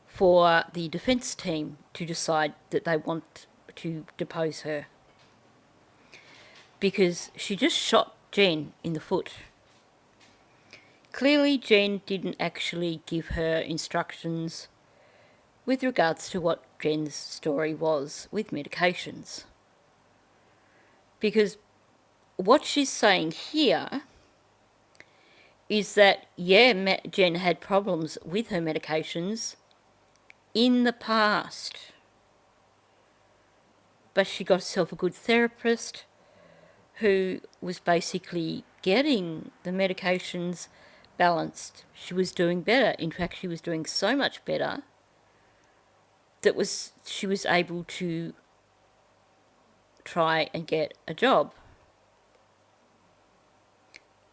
for the defence team to decide that they want to depose her. Because she just shot Jenn in the foot. Clearly, Jenn didn't actually give her instructions with regards to what Jen's story was with medications. Because what she's saying here is that, yeah, Jenn had problems with her medications in the past. But she got herself a good therapist who was basically getting the medications balanced. She was doing better. In fact, she was doing so much better that she was able to try and get a job.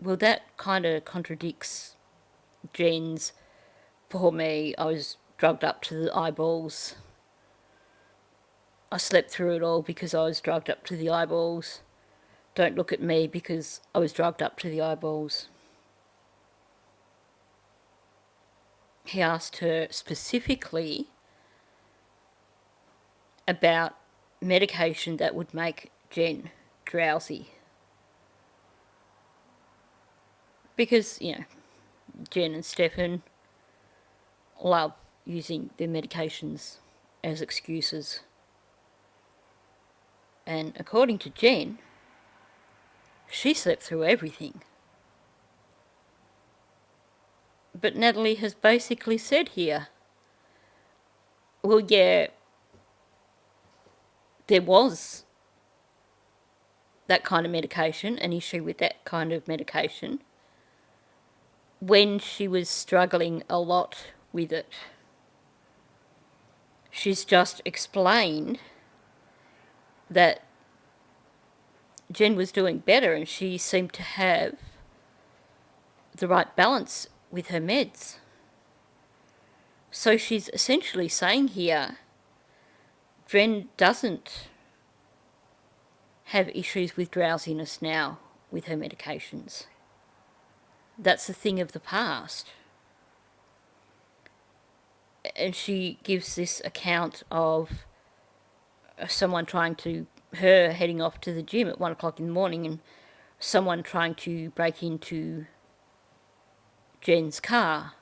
Well, that kind of contradicts Jen's Poor me, I was drugged up to the eyeballs. I slept through it all because I was drugged up to the eyeballs. Don't look at me because I was drugged up to the eyeballs. He asked her specifically about medication that would make Jenn drowsy. Because, Jenn and Stephan love using their medications as excuses. And according to Jenn, she slept through everything. But Natalie has basically said here, well, yeah, there was that kind of medication, an issue with that kind of medication, when she was struggling a lot with it. She's just explained that Jenn was doing better and she seemed to have the right balance with her meds. So she's essentially saying here, Jenn doesn't have issues with drowsiness now with her medications. That's a thing of the past. And she gives this account of someone her heading off to the gym at 1 o'clock in the morning and someone trying to break into Jenn's car.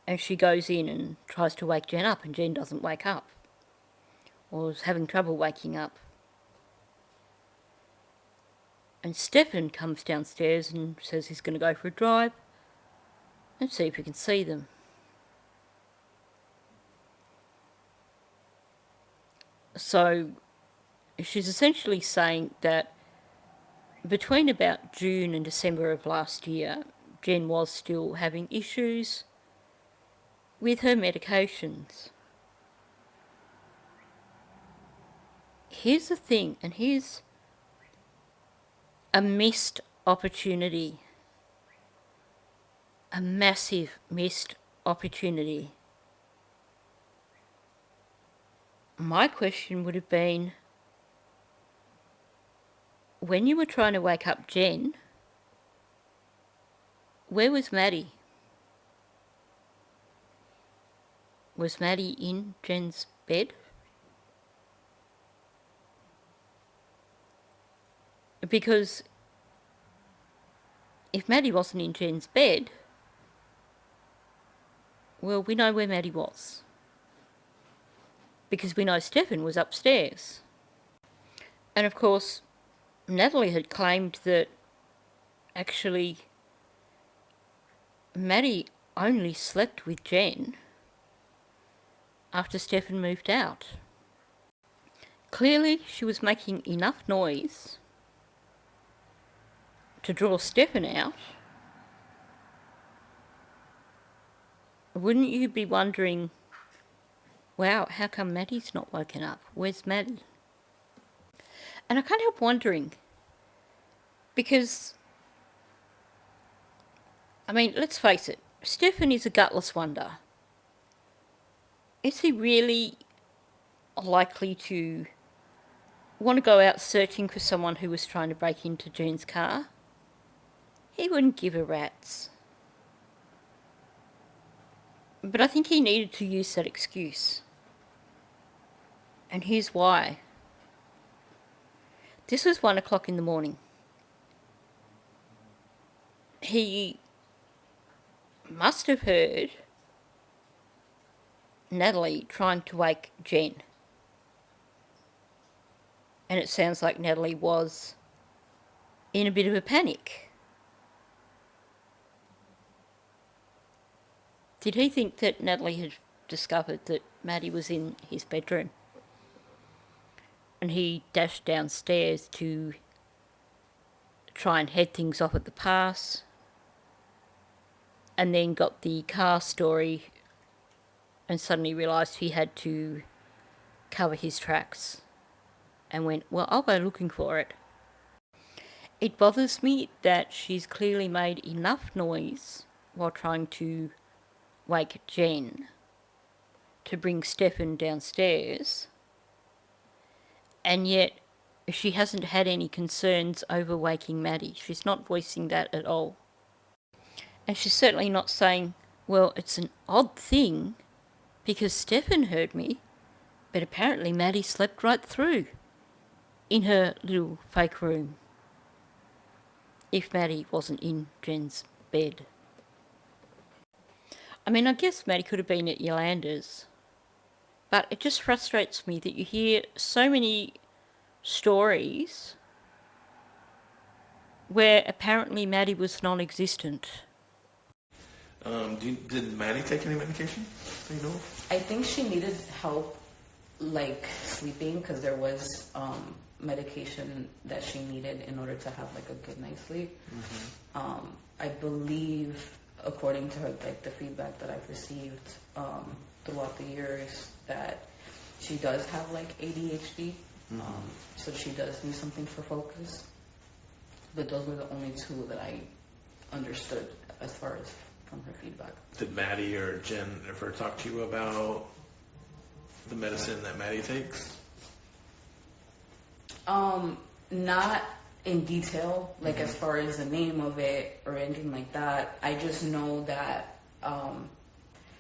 And she goes in and tries to wake Jenn up and Jenn doesn't wake up. Or is having trouble waking up. And Stephan comes downstairs and says he's going to go for a drive and see if he can see them. So she's essentially saying that between about June and December of last year, Jenn was still having issues with her medications. Here's the thing, and here's a missed opportunity. A massive missed opportunity. My question would have been, when you were trying to wake up Jenn, where was Maddie? Was Maddie in Jenn's bed? Because if Maddie wasn't in Jenn's bed, well, we know where Maddie was. Because we know Stephan was upstairs. And of course, Natalie had claimed that actually Maddie only slept with Jenn after Stephan moved out. Clearly, she was making enough noise to draw Stephan out. Wouldn't you be wondering, wow, how come Maddie's not woken up? Where's Maddie? And I can't help wondering, because, I mean, let's face it, Stephan is a gutless wonder. Is he really likely to want to go out searching for someone who was trying to break into Jenn's car? He wouldn't give a rat's. But I think he needed to use that excuse. And here's why. This was 1 o'clock in the morning. He must have heard Natalie trying to wake Jenn. And it sounds like Natalie was in a bit of a panic. Did he think that Natalie had discovered that Maddie was in his bedroom? And he dashed downstairs to try and head things off at the pass, and then got the car story and suddenly realised he had to cover his tracks and went, well, I'll go looking for it. It bothers me that she's clearly made enough noise while trying to wake Jenn to bring Stephan downstairs, and yet she hasn't had any concerns over waking Maddie. She's not voicing that at all. And she's certainly not saying, well, it's an odd thing because Stephan heard me, but apparently Maddie slept right through in her little fake room if Maddie wasn't in Jen's bed. I mean, I guess Maddie could have been at Yolanda's, but it just frustrates me that you hear so many stories where apparently Maddie was non-existent.
Did Maddie take any medication? Do you know?
I think she needed help, like sleeping, because there was medication that she needed in order to have like a good night's sleep. Mm-hmm. I believe, according to her, like the feedback that I've received throughout the years, that she does have like ADHD. Mm-hmm. So she does need something for focus. But those were the only two that I understood as far as from her feedback.
Did Maddie or Jenn ever talk to you about the medicine that Maddie takes?
Not in detail, like mm-hmm. as far as the name of it or anything like that. I just know that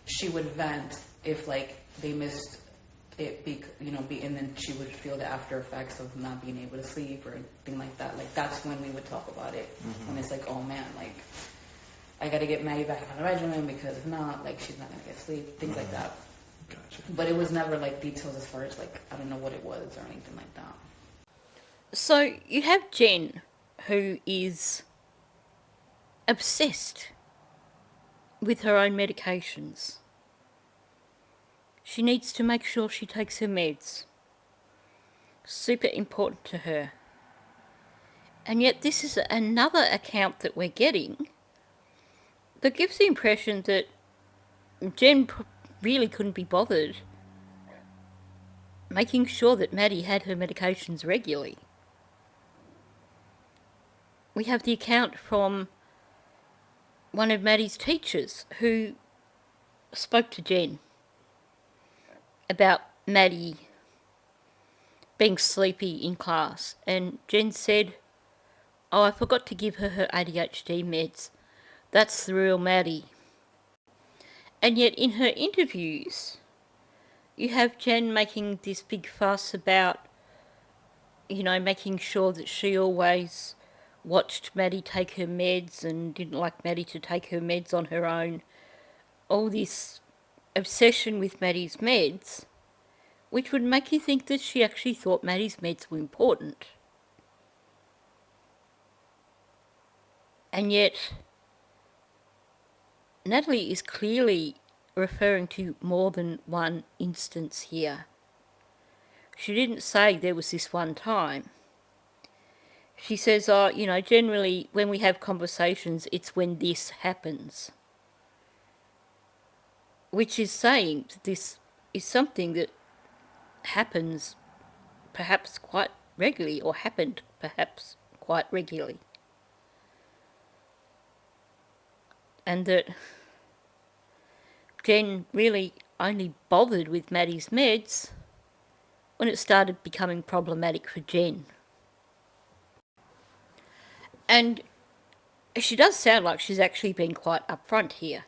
she would vent if like they missed it, and then she would feel the after effects of not being able to sleep or anything like that. Like that's when we would talk about it. Mm-hmm. When it's like, oh man, like I got to get Maddie back on the regimen because if not, like she's not gonna get sleep, things mm-hmm. like that.
Gotcha.
But it was never like details as far as like I don't know what it was or anything like that.
So you have Jenn, who is obsessed with her own medications. She needs to make sure she takes her meds. Super important to her. And yet this is another account that we're getting that gives the impression that Jenn really couldn't be bothered making sure that Maddie had her medications regularly. We have the account from one of Maddie's teachers who spoke to Jenn about Maddie being sleepy in class, and Jenn said, oh, I forgot to give her her ADHD meds. That's the real Maddie. And yet in her interviews, you have Jenn making this big fuss about, making sure that she always watched Maddie take her meds and didn't like Maddie to take her meds on her own. All this obsession with Maddie's meds, which would make you think that she actually thought Maddie's meds were important. And yet, Natalie is clearly referring to more than one instance here. She didn't say there was this one time. She says, generally when we have conversations, it's when this happens. Which is saying that this is something that happens perhaps quite regularly, or happened perhaps quite regularly. And that Jenn really only bothered with Maddie's meds when it started becoming problematic for Jenn. And she does sound like she's actually been quite upfront here.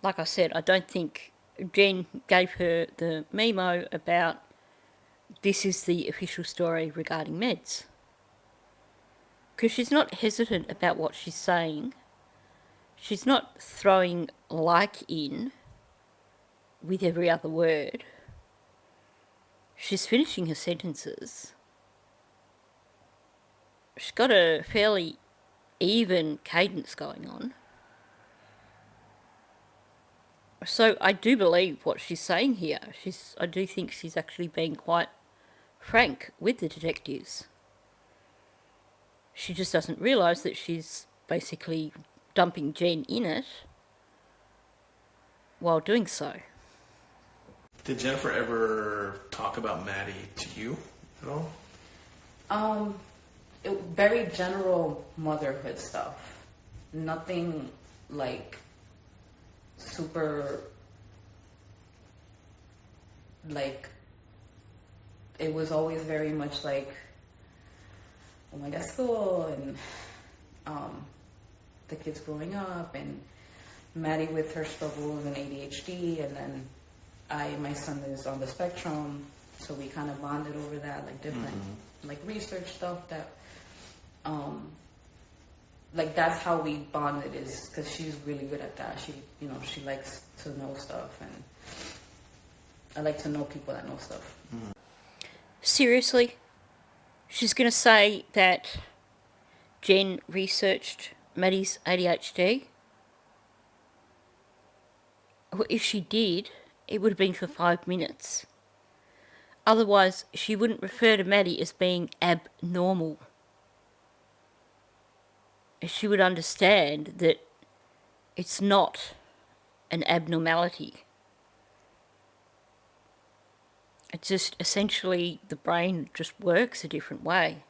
Like I said, I don't think Jenn gave her the memo about this is the official story regarding meds. Because she's not hesitant about what she's saying. She's not throwing like in with every other word. She's finishing her sentences. She's got a fairly even cadence going on. So I do believe what she's saying here. I do think she's actually being quite frank with the detectives. She just doesn't realise that she's basically dumping Jenn in it while doing so.
Did Jennifer ever talk about Maddie to you at all?
Very general motherhood stuff. Nothing like super, like, it was always very much like, oh my god, school, and the kids growing up, and Maddie with her struggles and ADHD, and then my son is on the spectrum, so we kind of bonded over that, like different, like research stuff that, like that's how we bonded, is because she's really good at that. She, she likes to know stuff, and I like to know people that know stuff.
Seriously? She's going to say that Jenn researched Maddie's ADHD? Well, if she did, it would have been for 5 minutes. Otherwise, she wouldn't refer to Maddie as being abnormal. She would understand that it's not an abnormality. It's just essentially the brain just works a different way.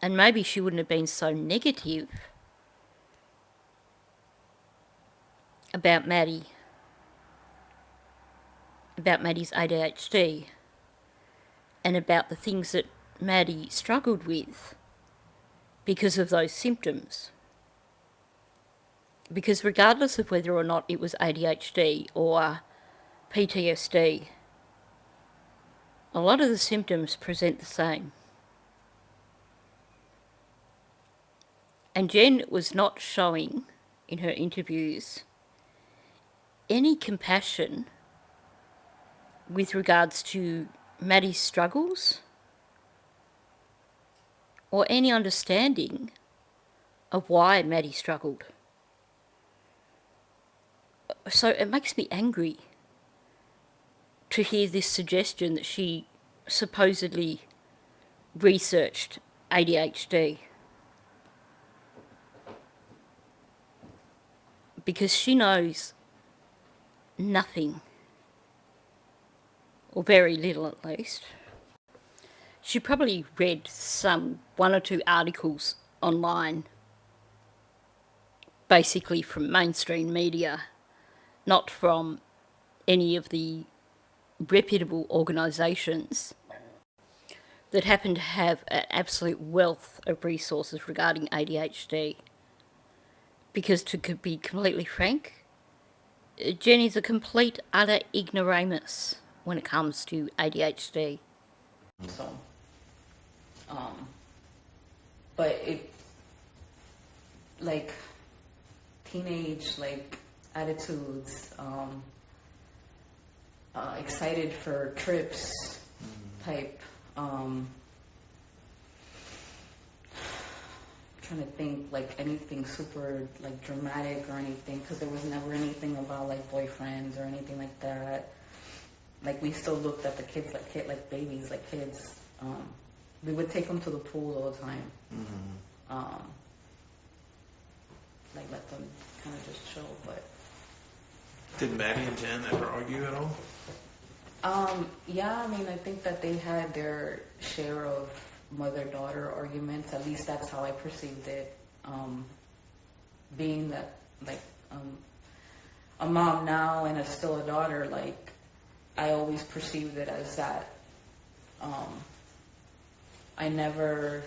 And maybe she wouldn't have been so negative about Maddie's ADHD and about the things that Maddie struggled with because of those symptoms. Because regardless of whether or not it was ADHD or PTSD, a lot of the symptoms present the same. And Jenn was not showing, in her interviews, any compassion with regards to Maddie's struggles or any understanding of why Maddie struggled. So it makes me angry to hear this suggestion that she supposedly researched ADHD. Because she knows nothing, or very little at least. She probably read one or two articles online, basically from mainstream media, not from any of the reputable organisations that happen to have an absolute wealth of resources regarding ADHD. Because to be completely frank, Jenn is a complete, utter ignoramus when it comes to ADHD.
So, but it, like, teenage, like, attitudes, excited for trips type, trying to think, like, anything super, like, dramatic or anything, because there was never anything about, like, boyfriends or anything like that. Like, we still looked at the kids like babies, like kids. We would take them to the pool all the time. Like, let them kind of just chill, but...
Did Maddie and Jenn ever argue at all?
Yeah, I mean, I think that they had their share of mother-daughter arguments. At least that's how I perceived it. Being that, like, a mom now and still a daughter, like, I always perceived it as that. I never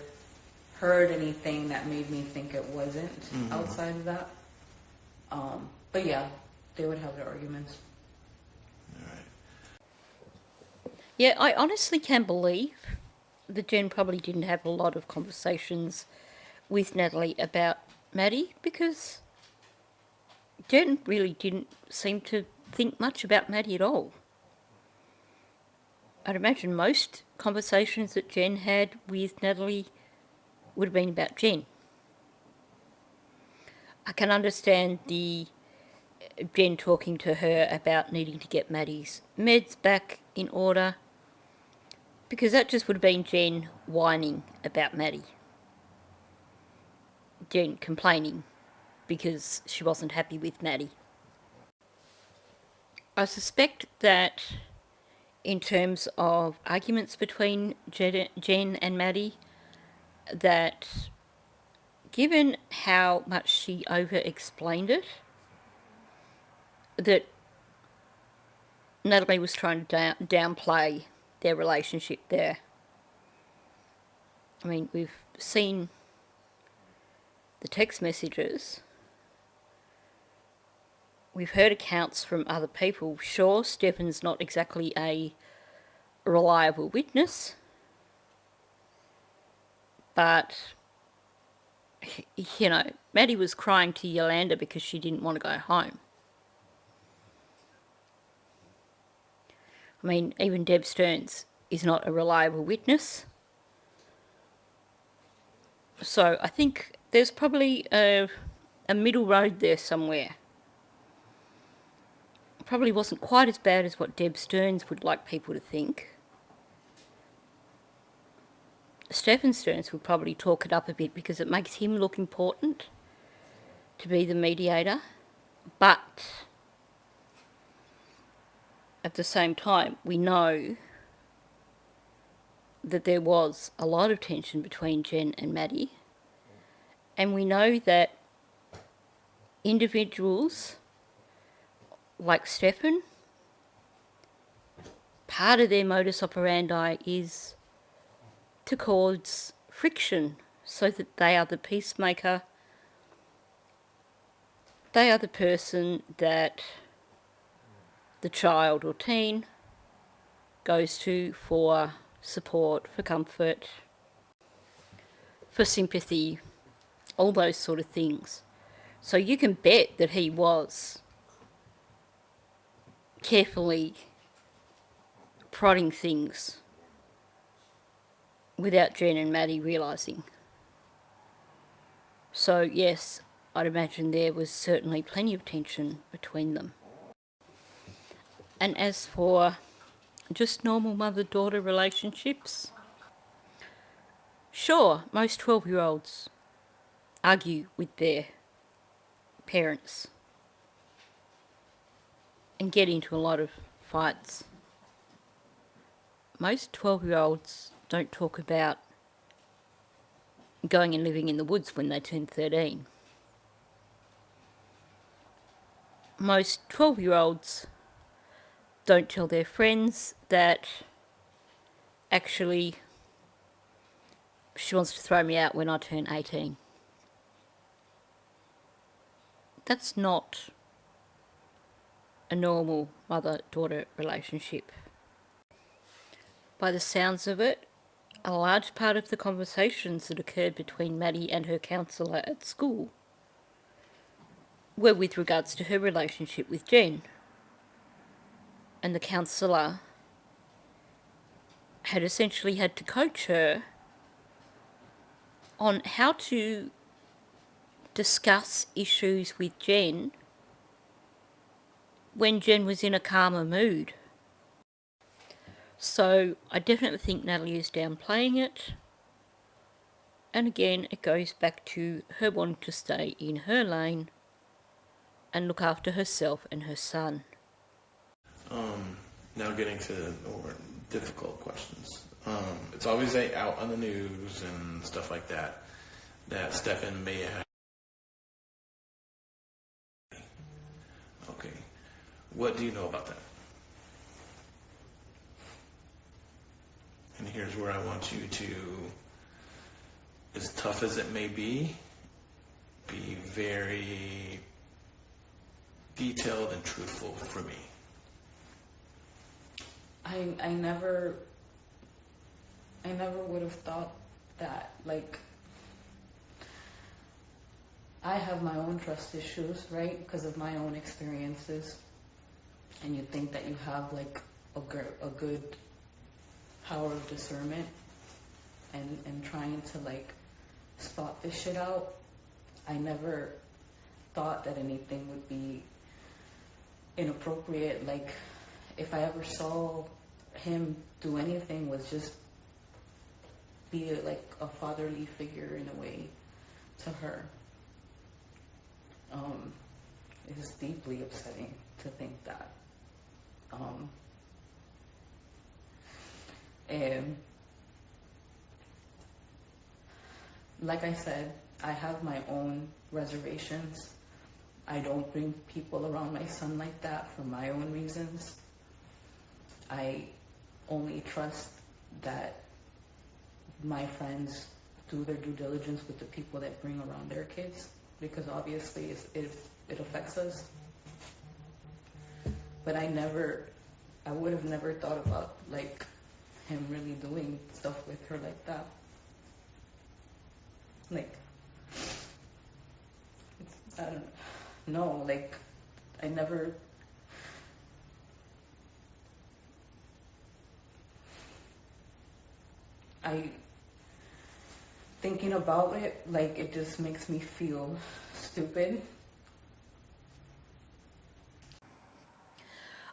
heard anything that made me think it wasn't outside of that. But yeah, they would have their arguments.
All right.
Yeah, I honestly can believe that Jenn probably didn't have a lot of conversations with Natalie about Maddie, because Jenn really didn't seem to think much about Maddie at all. I'd imagine most conversations that Jenn had with Natalie would have been about Jenn. I can understand Jenn talking to her about needing to get Maddie's meds back in order, because that just would have been Jenn whining about Maddie. Jenn complaining because she wasn't happy with Maddie. I suspect that in terms of arguments between Jenn and Maddie, that given how much she over-explained it, that Natalie was trying to downplay their relationship there. I mean, we've seen the text messages. We've heard accounts from other people. Sure, Stephan's not exactly a reliable witness, but, you know, Maddie was crying to Yolanda because she didn't want to go home. I mean, even Deb Stearns is not a reliable witness. So I think there's probably a middle road there somewhere. Probably wasn't quite as bad as what Deb Stearns would like people to think. Stephan Stearns would probably talk it up a bit because it makes him look important to be the mediator. But at the same time, we know that there was a lot of tension between Jenn and Maddie. And we know that individuals like Stephan, part of their modus operandi is to cause friction so that they are the peacemaker. They are the person that the child or teen goes to for support, for comfort, for sympathy, all those sort of things. So you can bet that he was carefully prodding things without Jenn and Maddie realising. So yes, I'd imagine there was certainly plenty of tension between them. And as for just normal mother-daughter relationships, sure, most 12-year-olds argue with their parents and get into a lot of fights. Most 12-year-olds don't talk about going and living in the woods when they turn 13. Most 12-year-olds don't tell their friends that actually she wants to throw me out when I turn 18. That's not a normal mother-daughter relationship. By the sounds of it, a large part of the conversations that occurred between Maddie and her counsellor at school were with regards to her relationship with Jenn. And the counsellor had essentially had to coach her on how to discuss issues with Jenn when Jenn was in a calmer mood. So I definitely think Natalie is downplaying it. And again, it goes back to her wanting to stay in her lane and look after herself and her son.
Now getting to the more difficult questions. It's always out on the news and stuff like that Stephan may have. Okay. What do you know about that? And here's where I want you to, as tough as it may be very detailed and truthful for me.
I never would have thought that. Like, I have my own trust issues, right, because of my own experiences. And you think that you have like a good power of discernment and trying to like spot this shit out. I never thought that anything would be inappropriate. Like, if I ever saw him do anything, was just be like a fatherly figure in a way to her. It is deeply upsetting to think that. And like I said, I have my own reservations. I don't bring people around my son like that for my own reasons. I only trust that my friends do their due diligence with the people that bring around their kids, because obviously it affects us. But I would have never thought about like him really doing stuff with her like that. Like, I don't know, like, I never, thinking about it, like, it just makes me feel stupid.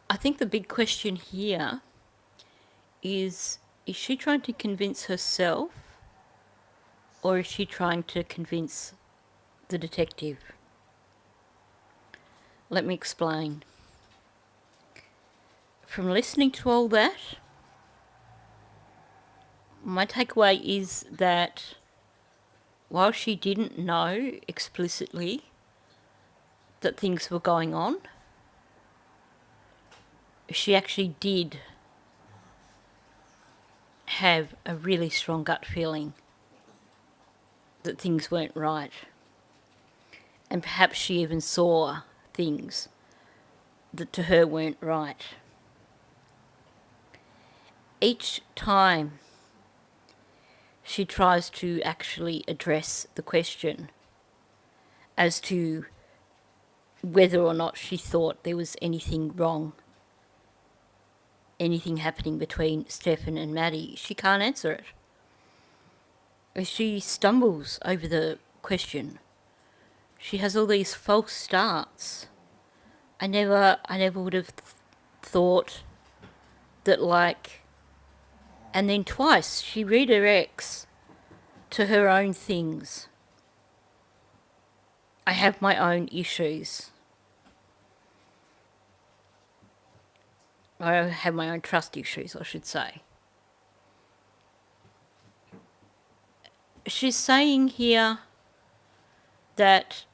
I think the big question here is she trying to convince herself, or is she trying to convince the detective? Let me explain. From listening to all that, my takeaway is that while she didn't know explicitly that things were going on, she actually did have a really strong gut feeling that things weren't right. And perhaps she even saw things that to her weren't right. Each time she tries to actually address the question as to whether or not she thought there was anything wrong, anything happening between Stephan and Maddie, she can't answer it. She stumbles over the question. She has all these false starts. I never would have thought that, like, and then twice she redirects to her own things. I have my own issues. I have my own trust issues, I should say. She's saying here that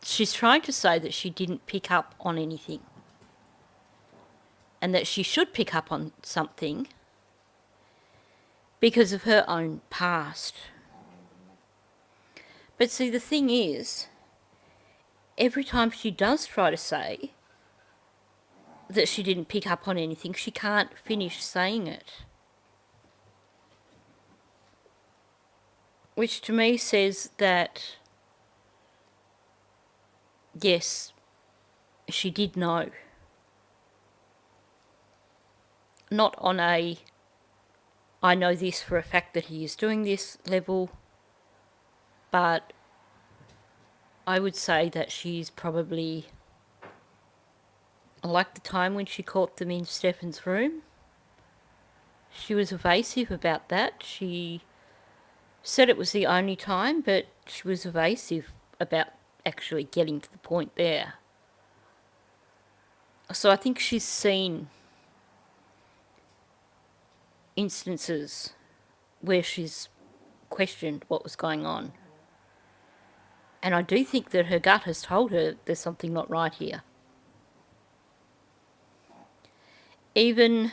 she's trying to say that she didn't pick up on anything and that she should pick up on something because of her own past. But see, the thing is, every time she does try to say that she didn't pick up on anything, she can't finish saying it. Which to me says that, yes, she did know. Not on a, I know this for a fact that he is doing this level, but I would say that she's probably, like the time when she caught them in Stephan's room, she was evasive about that. She said it was the only time, but she was evasive about actually getting to the point there. So I think she's seen instances where she's questioned what was going on. And I do think that her gut has told her there's something not right here. Even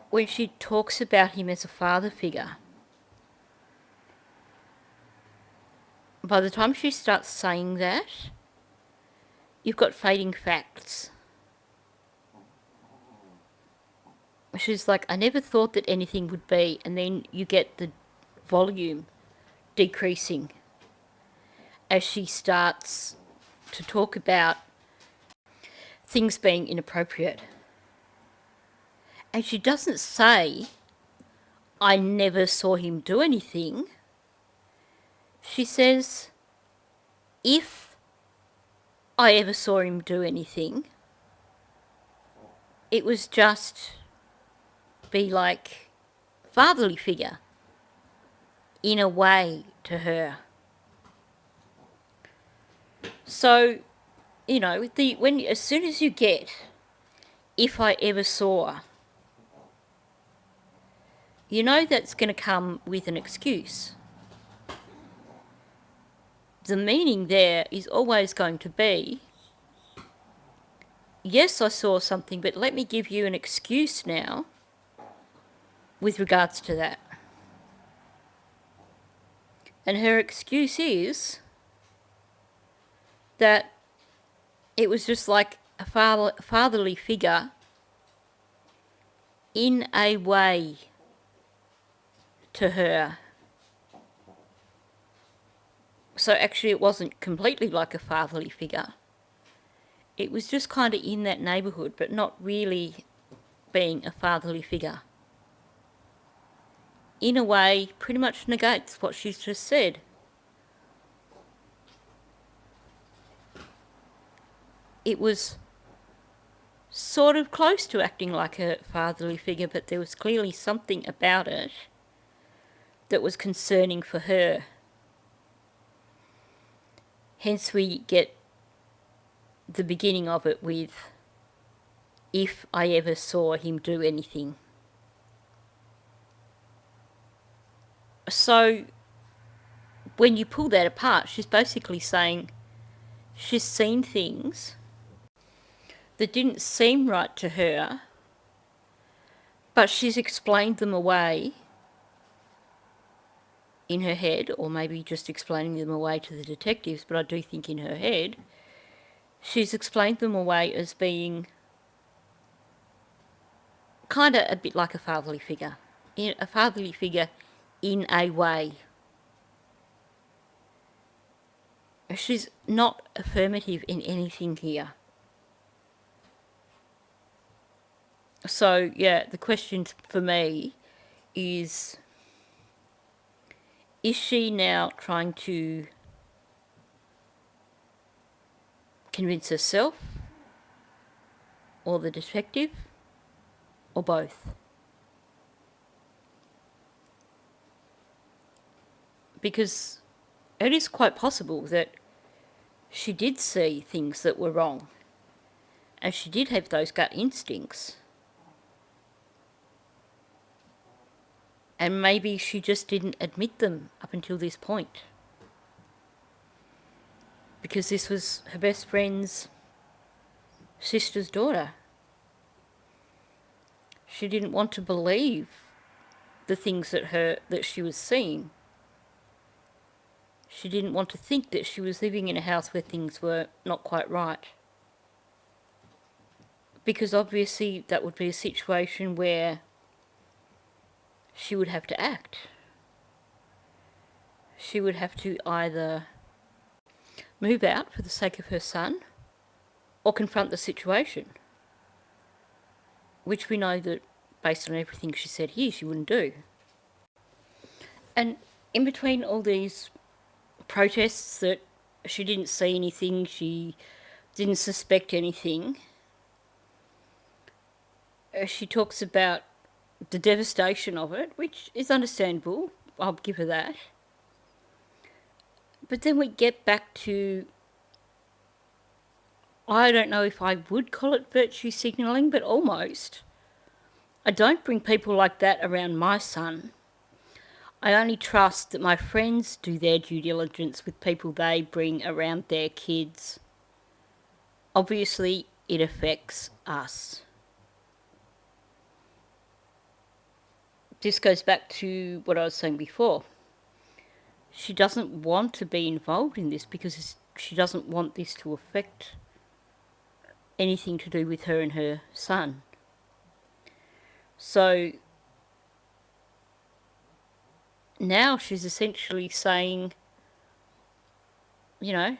when she talks about him as a father figure, by the time she starts saying that, you've got fading facts. She's like, I never thought that anything would be, and then you get the volume decreasing as she starts to talk about things being inappropriate. And she doesn't say, I never saw him do anything. She says, if I ever saw him do anything, it was just be like fatherly figure in a way to her. So, you know, as soon as you get, if I ever saw, you know that's going to come with an excuse. The meaning there is always going to be, yes, I saw something, but let me give you an excuse now with regards to that. And her excuse is that it was just like a fatherly figure in a way to her. So actually it wasn't completely like a fatherly figure. It was just kind of in that neighbourhood, but not really being a fatherly figure. In a way, pretty much negates what she's just said. It was sort of close to acting like a fatherly figure, but there was clearly something about it that was concerning for her. Hence we get the beginning of it with, if I ever saw him do anything. So when you pull that apart, she's basically saying she's seen things that didn't seem right to her, but she's explained them away in her head, or maybe just explaining them away to the detectives, but I do think in her head, she's explained them away as being kind of a bit like a fatherly figure. A fatherly figure in a way. She's not affirmative in anything here. So, yeah, the question for me is she now trying to convince herself, or the detective, or both? Because it is quite possible that she did see things that were wrong, and she did have those gut instincts. And maybe she just didn't admit them up until this point. Because this was her best friend's sister's daughter. She didn't want to believe the things that she was seeing. She didn't want to think that she was living in a house where things were not quite right. Because obviously that would be a situation where she would have to act. She would have to either move out for the sake of her son or confront the situation, which we know that, based on everything she said here, she wouldn't do. And in between all these protests that she didn't see anything, she didn't suspect anything, she talks about the devastation of it, which is understandable. I'll give her that. But then we get back to, I don't know if I would call it virtue signalling, but almost. I don't bring people like that around my son. I only trust that my friends do their due diligence with people they bring around their kids. Obviously, it affects us. This goes back to what I was saying before. She doesn't want to be involved in this because she doesn't want this to affect anything to do with her and her son. So now she's essentially saying, you know,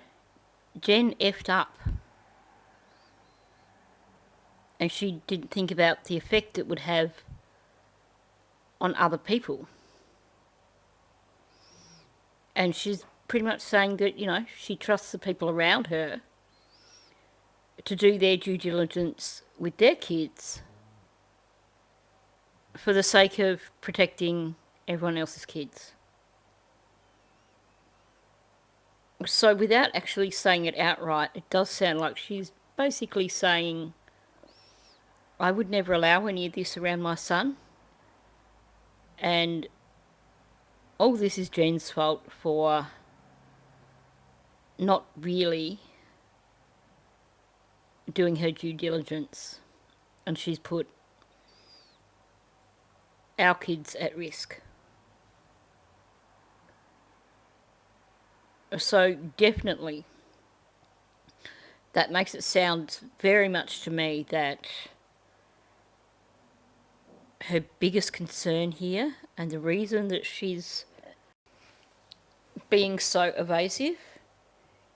Jenn effed up. And she didn't think about the effect it would have on other people. And she's pretty much saying that, you know, she trusts the people around her to do their due diligence with their kids for the sake of protecting everyone else's kids. So without actually saying it outright, it does sound like she's basically saying, I would never allow any of this around my son, And all this is Jenn's fault for not really doing her due diligence. And she's put our kids at risk. So definitely, that makes it sound very much to me that her biggest concern here, and the reason that she's being so evasive,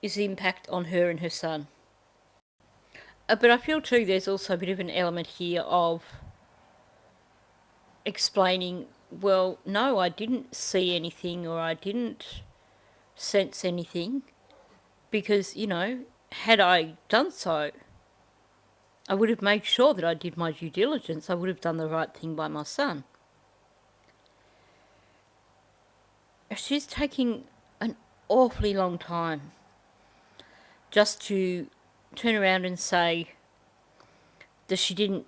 is the impact on her and her son. But I feel too there's also a bit of an element here of explaining, well, no, I didn't see anything or I didn't sense anything, because, you know, had I done so, I would have made sure that I did my due diligence. I would have done the right thing by my son. She's taking an awfully long time just to turn around and say that she didn't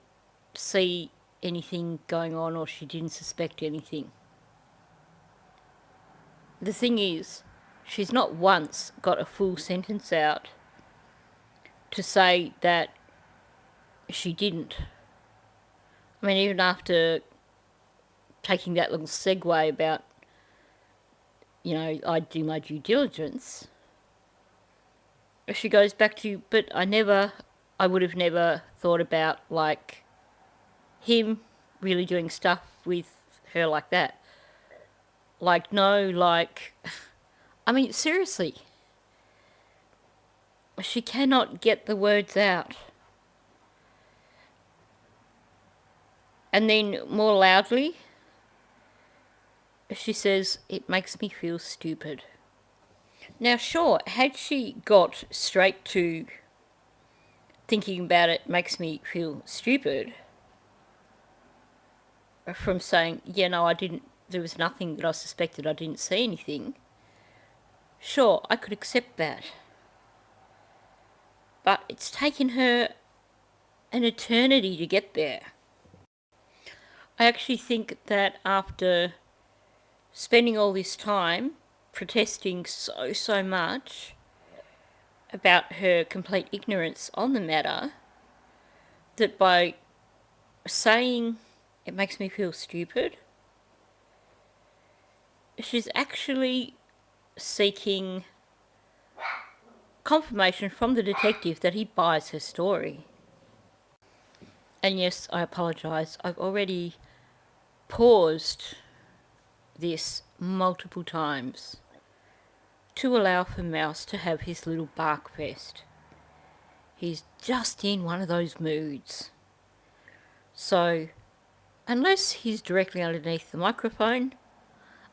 see anything going on or she didn't suspect anything. The thing is, she's not once got a full sentence out to say that she didn't. I mean, even after taking that little segue about, you know, I do my due diligence, she goes back to, but I would have never thought about, like, him really doing stuff with her like that. Like, no, like, I mean, seriously. She cannot get the words out. And then more loudly, she says, it makes me feel stupid. Now, sure, had she got straight to thinking about it makes me feel stupid, from saying, yeah, no, I didn't, there was nothing that I suspected, I didn't see anything, sure, I could accept that. But it's taken her an eternity to get there. I actually think that after spending all this time protesting so much about her complete ignorance on the matter, that by saying it makes me feel stupid, she's actually seeking confirmation from the detective that he buys her story. And yes, I apologise, I've already paused this multiple times to allow for Mouse to have his little bark fest. He's just in one of those moods. So, unless he's directly underneath the microphone,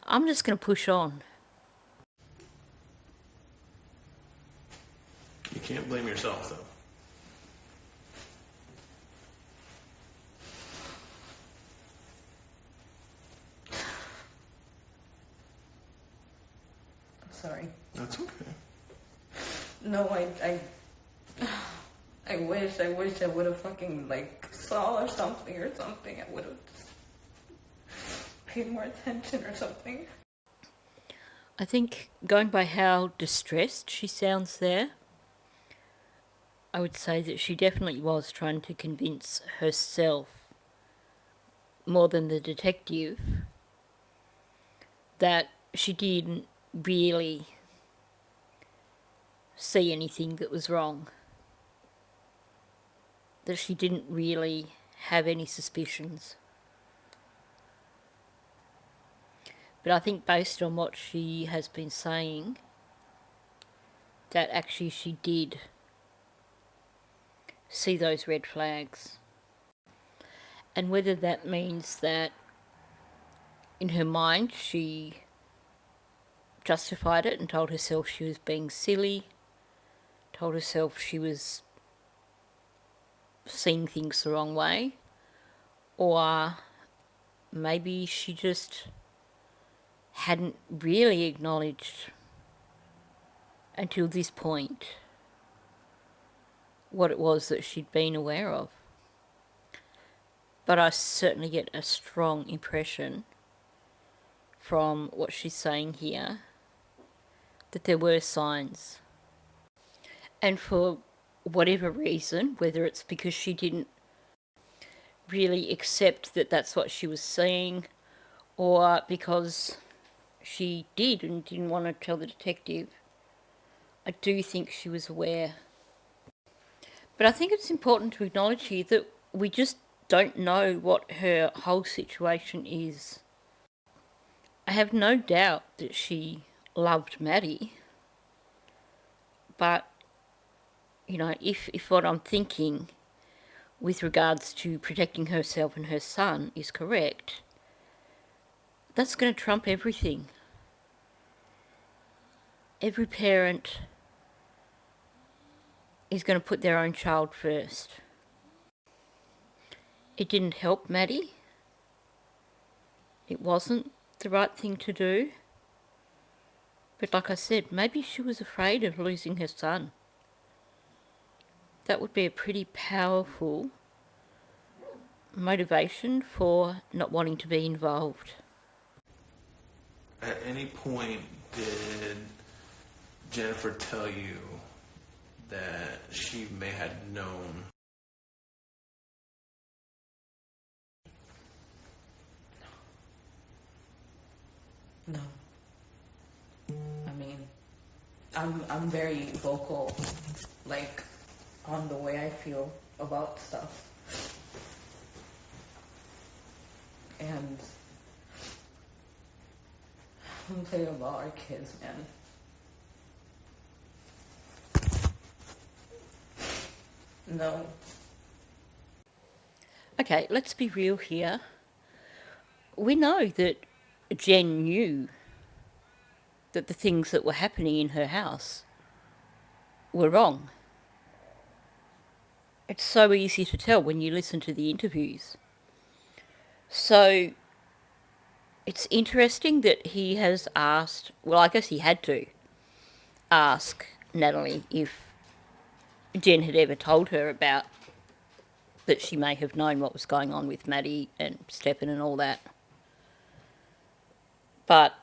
I'm just going to push on.
You can't blame yourself, though.
Sorry.
That's okay.
No, I wish I would have fucking, like, saw or something. I would have paid more attention or something.
I think, going by how distressed she sounds there, I would say that she definitely was trying to convince herself, more than the detective, that she didn't really see anything that was wrong. That she didn't really have any suspicions. But I think based on what she has been saying, that actually she did see those red flags. And whether that means that in her mind she justified it and told herself she was being silly, told herself she was seeing things the wrong way, or maybe she just hadn't really acknowledged until this point what it was that she'd been aware of. But I certainly get a strong impression from what she's saying here that there were signs. And for whatever reason, whether it's because she didn't really accept that that's what she was seeing, or because she did and didn't want to tell the detective, I do think she was aware. But I think it's important to acknowledge here that we just don't know what her whole situation is. I have no doubt that she loved Maddie, but, you know, if what I'm thinking with regards to protecting herself and her son is correct, that's going to trump everything. Every parent is going to put their own child first. It didn't help Maddie. It wasn't the right thing to do. But like I said, maybe she was afraid of losing her son. That would be a pretty powerful motivation for not wanting to be involved.
At any point did Jennifer tell you that she may have known?
No. I mean, I'm very vocal, like, on the way I feel about stuff. And I'm thinking about our kids, man. No.
Okay, let's be real here. We know that Jenn knew that the things that were happening in her house were wrong. It's so easy to tell when you listen to the interviews. So it's interesting that he has asked, well, I guess he had to ask Natalie if Jenn had ever told her about that she may have known what was going on with Maddie and Stephan and all that. But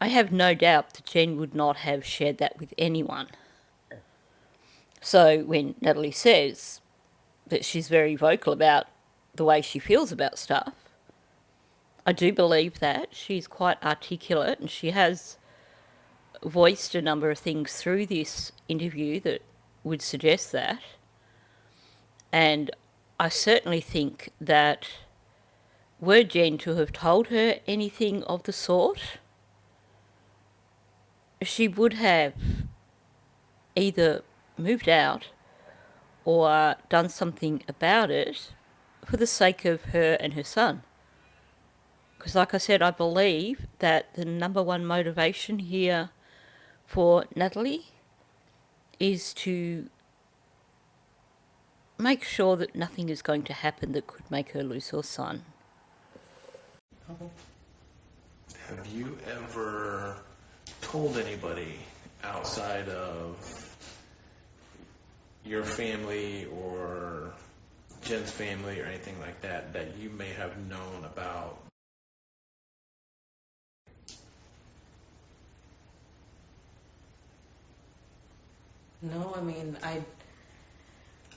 I have no doubt that Jenn would not have shared that with anyone. So when Natalie says that she's very vocal about the way she feels about stuff, I do believe that. She's quite articulate and she has voiced a number of things through this interview that would suggest that. And I certainly think that were Jenn to have told her anything of the sort, she would have either moved out or done something about it for the sake of her and her son. Because like I said, I believe that the number one motivation here for Natalie is to make sure that nothing is going to happen that could make her lose her son.
Have you ever told anybody outside of your family or Jenn's family or anything like that that you may have known about?
No, I mean,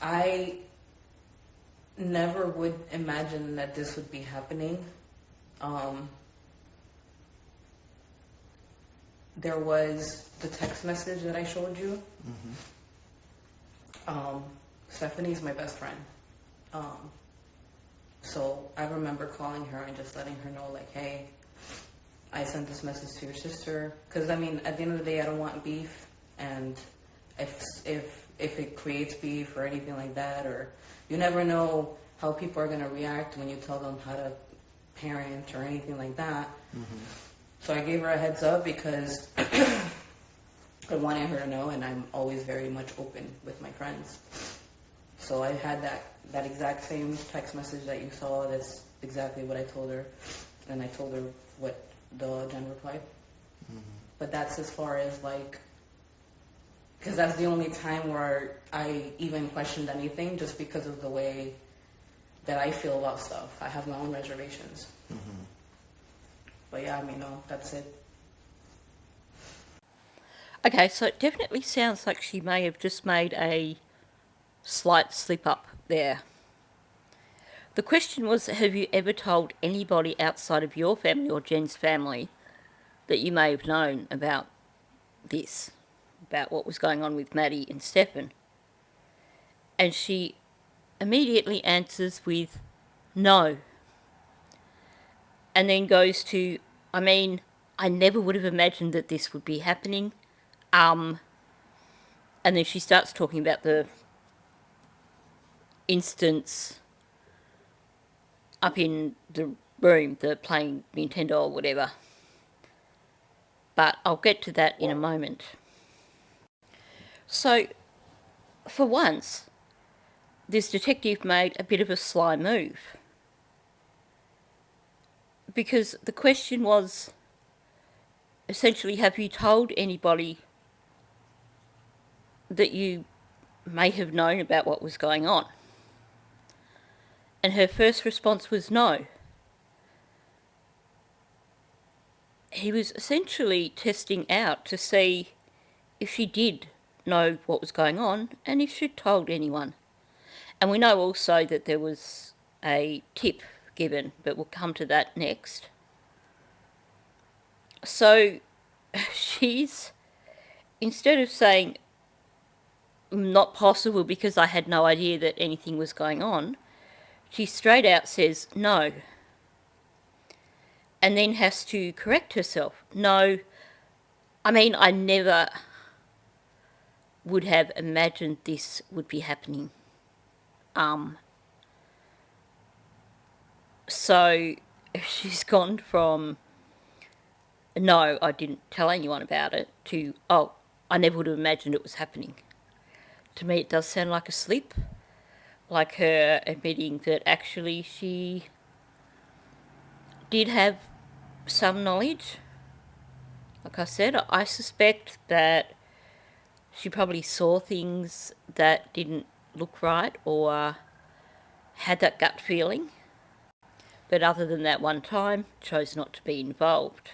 I never would imagine that this would be happening. There was the text message that I showed you. Stephanie's my best friend. So I remember calling her and just letting her know, like, hey, I sent this message to your sister. Because, I mean, at the end of the day, I don't want beef. And if it creates beef or anything like that, or you never know how people are going to react when you tell them how to parent or anything like that. So I gave her a heads up because I wanted her to know, and I'm always very much open with my friends. So I had that exact same text message that you saw. That's exactly what I told her, and I told her what the Jen replied. But that's as far as, like, because that's the only time where I even questioned anything, just because of the way that I feel about stuff. I have my own reservations. But But yeah, I mean, no, that's it.
Okay, so it definitely sounds like she may have just made a slight slip up there. The question was, have you ever told anybody outside of your family or Jen's family that you may have known about this, about what was going on with Maddie and Stephan? And she immediately answers with no. And then goes to, I mean, I never would have imagined that this would be happening. And then she starts talking about the instance up in the room, the playing Nintendo or whatever. But I'll get to that in a moment. So, for once, this detective made a bit of a sly move. Because the question was, essentially, have you told anybody that you may have known about what was going on? And her first response was no. He was essentially testing out to see if she did know what was going on and if she'd told anyone. And we know also that there was a tip given, but we'll come to that next. So she's, instead of saying not possible because I had no idea that anything was going on, she straight out says no. And then has to correct herself. No, I mean, I never would have imagined this would be happening. So she's gone from no, I didn't tell anyone about it to, oh, I never would have imagined it was happening. To me, it does sound like a slip, like her admitting that actually she did have some knowledge. Like I said, I suspect that she probably saw things that didn't look right or had that gut feeling. But other than that one time, chose not to be involved.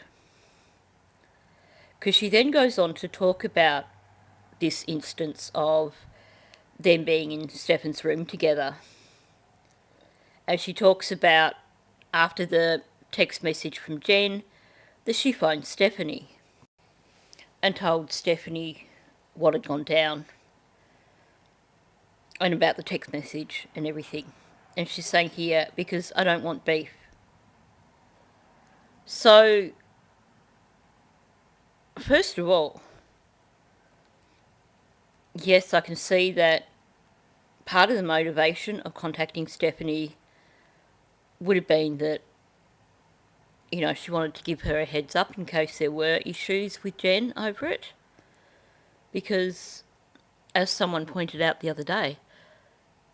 Because she then goes on to talk about this instance of them being in Stephan's room together. And she talks about, after the text message from Jenn, that she phoned Stephanie and told Stephanie what had gone down and about the text message and everything. And she's saying here, because I don't want beef. So, first of all, yes, I can see that part of the motivation of contacting Stephanie would have been that, you know, she wanted to give her a heads up in case there were issues with Jenn over it. Because, as someone pointed out the other day,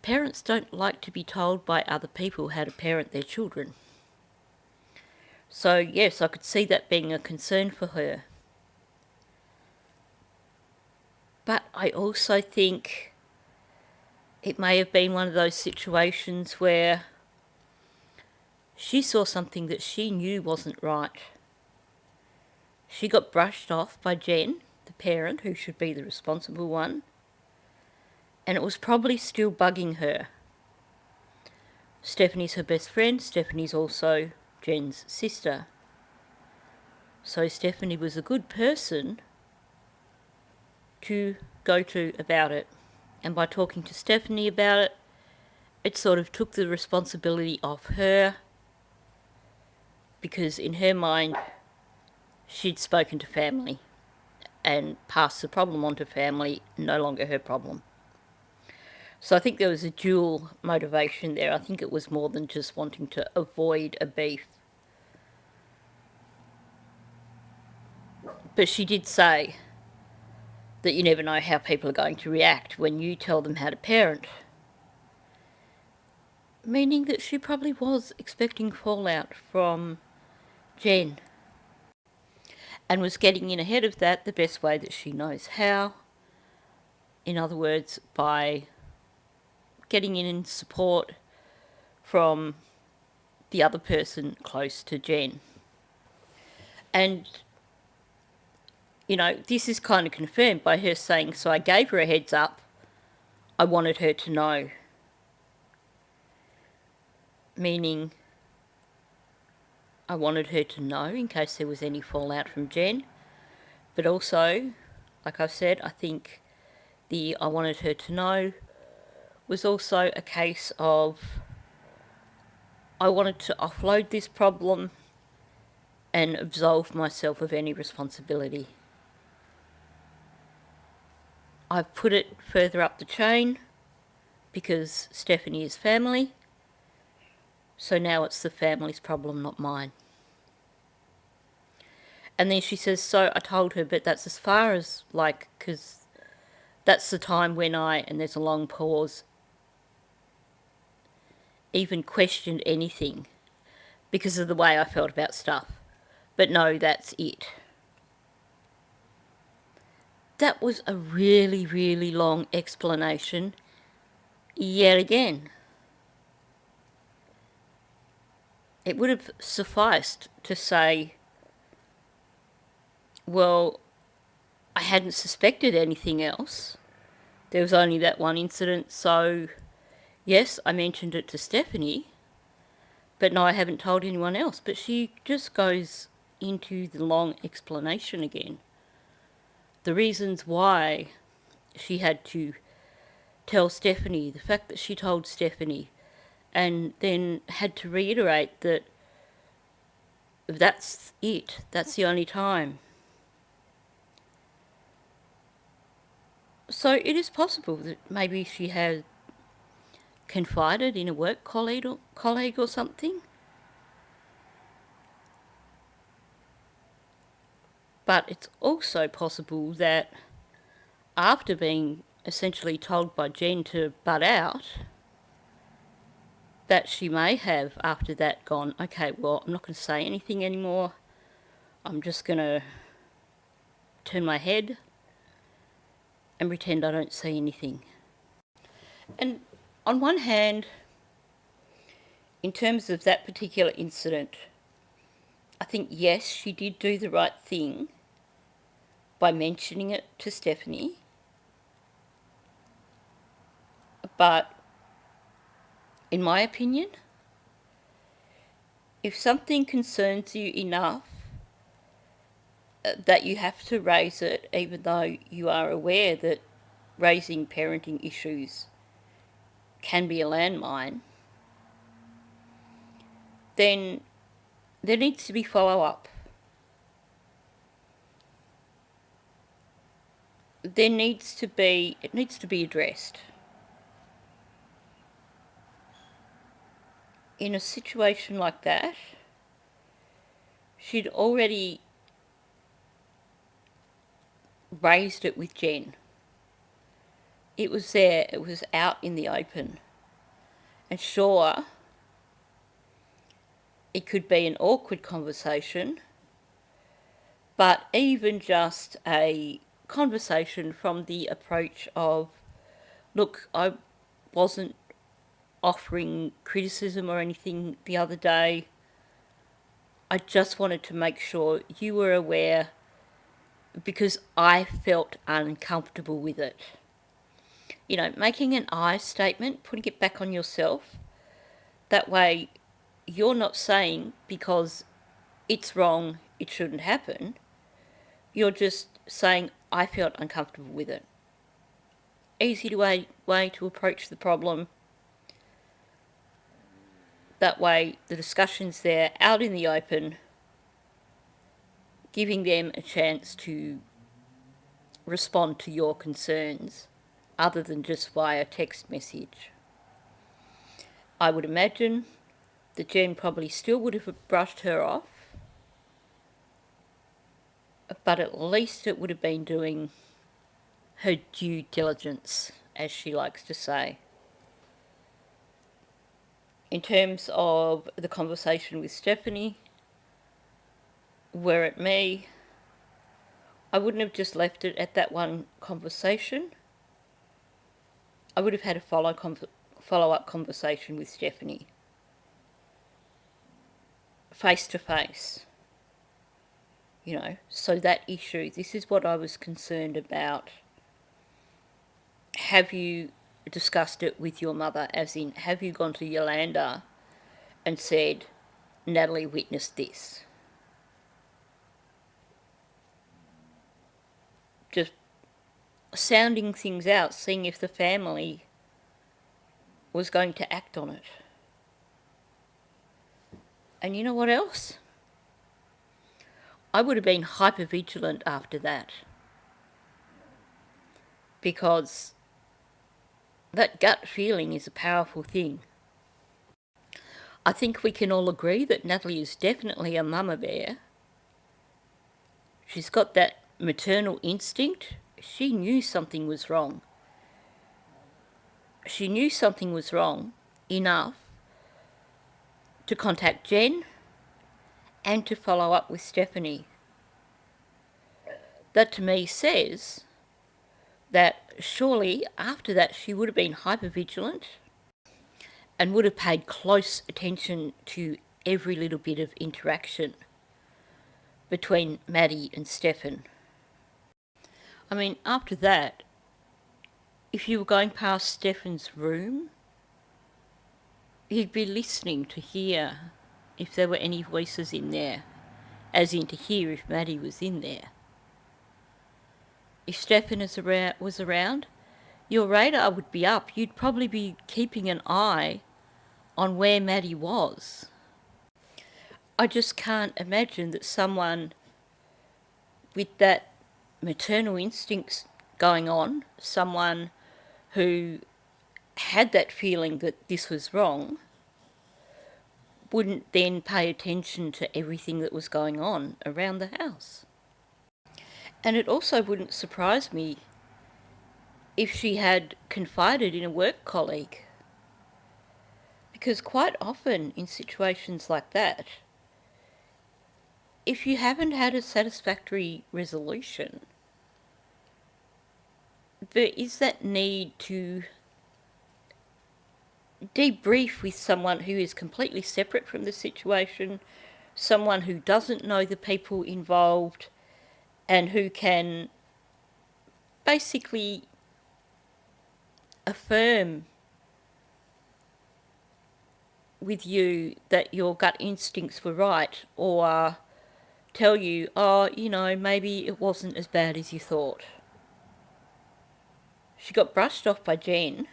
parents don't like to be told by other people how to parent their children. So, yes, I could see that being a concern for her. But I also think it may have been one of those situations where she saw something that she knew wasn't right. She got brushed off by Jenn, the parent, who should be the responsible one, and it was probably still bugging her. Stephanie's her best friend. Stephanie's also Jen's sister. So Stephanie was a good person to go to about it. And by talking to Stephanie about it, it sort of took the responsibility off her, because in her mind, she'd spoken to family and passed the problem on to family, no longer her problem. So I think there was a dual motivation there. I think it was more than just wanting to avoid a beef. But she did say that you never know how people are going to react when you tell them how to parent. Meaning that she probably was expecting fallout from Jenn and was getting in ahead of that the best way that she knows how. In other words, by getting in support from the other person close to Jenn. And, this is kind of confirmed by her saying, so I gave her a heads up. I wanted her to know. Meaning, I wanted her to know in case there was any fallout from Jenn. But also, like I've said, I think the I wanted her to know was also a case of I wanted to offload this problem and absolve myself of any responsibility. I've put it further up the chain because Stephanie is family, so now it's the family's problem, not mine. And then she says, so I told her, but that's as far as, because that's the time when and there's a long pause, even questioned anything because of the way I felt about stuff. But no, that's it. That was a really, really long explanation yet again. It would have sufficed to say, well, I hadn't suspected anything else. There was only that one incident, so yes, I mentioned it to Stephanie, but no, I haven't told anyone else. But she just goes into the long explanation again. The reasons why she had to tell Stephanie, the fact that she told Stephanie, and then had to reiterate that that's it, that's the only time. So it is possible that maybe she had confided in a work colleague or something. But it's also possible that after being essentially told by Jenn to butt out, that she may have, after that, gone, okay, well, I'm not going to say anything anymore. I'm just going to turn my head and pretend I don't see anything. And on one hand, in terms of that particular incident, I think, yes, she did do the right thing by mentioning it to Stephanie. But in my opinion, if something concerns you enough that you have to raise it, even though you are aware that raising parenting issues can be a landmine, then there needs to be follow-up. It needs to be addressed. In a situation like that, she'd already raised it with Jenn. It was there, it was out in the open. And sure, it could be an awkward conversation, but even just a conversation from the approach of, look, I wasn't offering criticism or anything the other day. I just wanted to make sure you were aware because I felt uncomfortable with it. Making an I statement, putting it back on yourself. That way you're not saying because it's wrong, it shouldn't happen. You're just saying, I felt uncomfortable with it. Easy way to approach the problem. That way the discussion's there, out in the open, giving them a chance to respond to your concerns other than just via text message. I would imagine that Jenn probably still would have brushed her off, but at least it would have been doing her due diligence, as she likes to say. In terms of the conversation with Stephanie, were it me, I wouldn't have just left it at that one conversation. I would have had a follow-up conversation with Stephanie, face to face. So that issue, this is what I was concerned about. Have you discussed it with your mother, as in, have you gone to Yolanda and said, Natalie witnessed this? Just sounding things out, seeing if the family was going to act on it. And you know what else? I would have been hyper-vigilant after that, because that gut feeling is a powerful thing. I think we can all agree that Natalie is definitely a mama bear. She's got that maternal instinct. She knew something was wrong. She knew something was wrong enough to contact Jenn and to follow up with Stephanie. That to me says that surely after that she would have been hypervigilant and would have paid close attention to every little bit of interaction between Maddie and Stephan. I mean, after that, if you were going past Stephan's room, you'd be listening to hear if there were any voices in there, as in to hear if Maddie was in there. If Stephan was around, your radar would be up. You'd probably be keeping an eye on where Maddie was. I just can't imagine that someone with that maternal instincts going on, someone who had that feeling that this was wrong, wouldn't then pay attention to everything that was going on around the house. And it also wouldn't surprise me if she had confided in a work colleague. Because quite often in situations like that, if you haven't had a satisfactory resolution, there is that need to debrief with someone who is completely separate from the situation, someone who doesn't know the people involved, and who can basically affirm with you that your gut instincts were right, or tell you, maybe it wasn't as bad as you thought. She got brushed off by Jenn.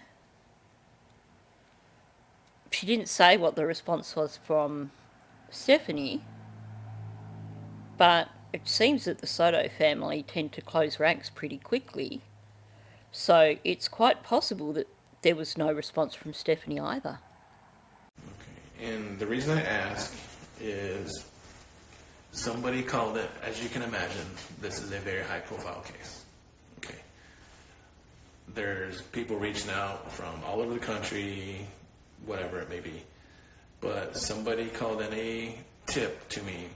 She didn't say what the response was from Stephanie, but it seems that the Soto family tend to close ranks pretty quickly, so it's quite possible that there was no response from Stephanie either.
Okay, and the reason I ask is somebody called it, as you can imagine, this is a very high-profile case. Okay, there's people reaching out from all over the country, whatever it may be, but somebody called in a tip to me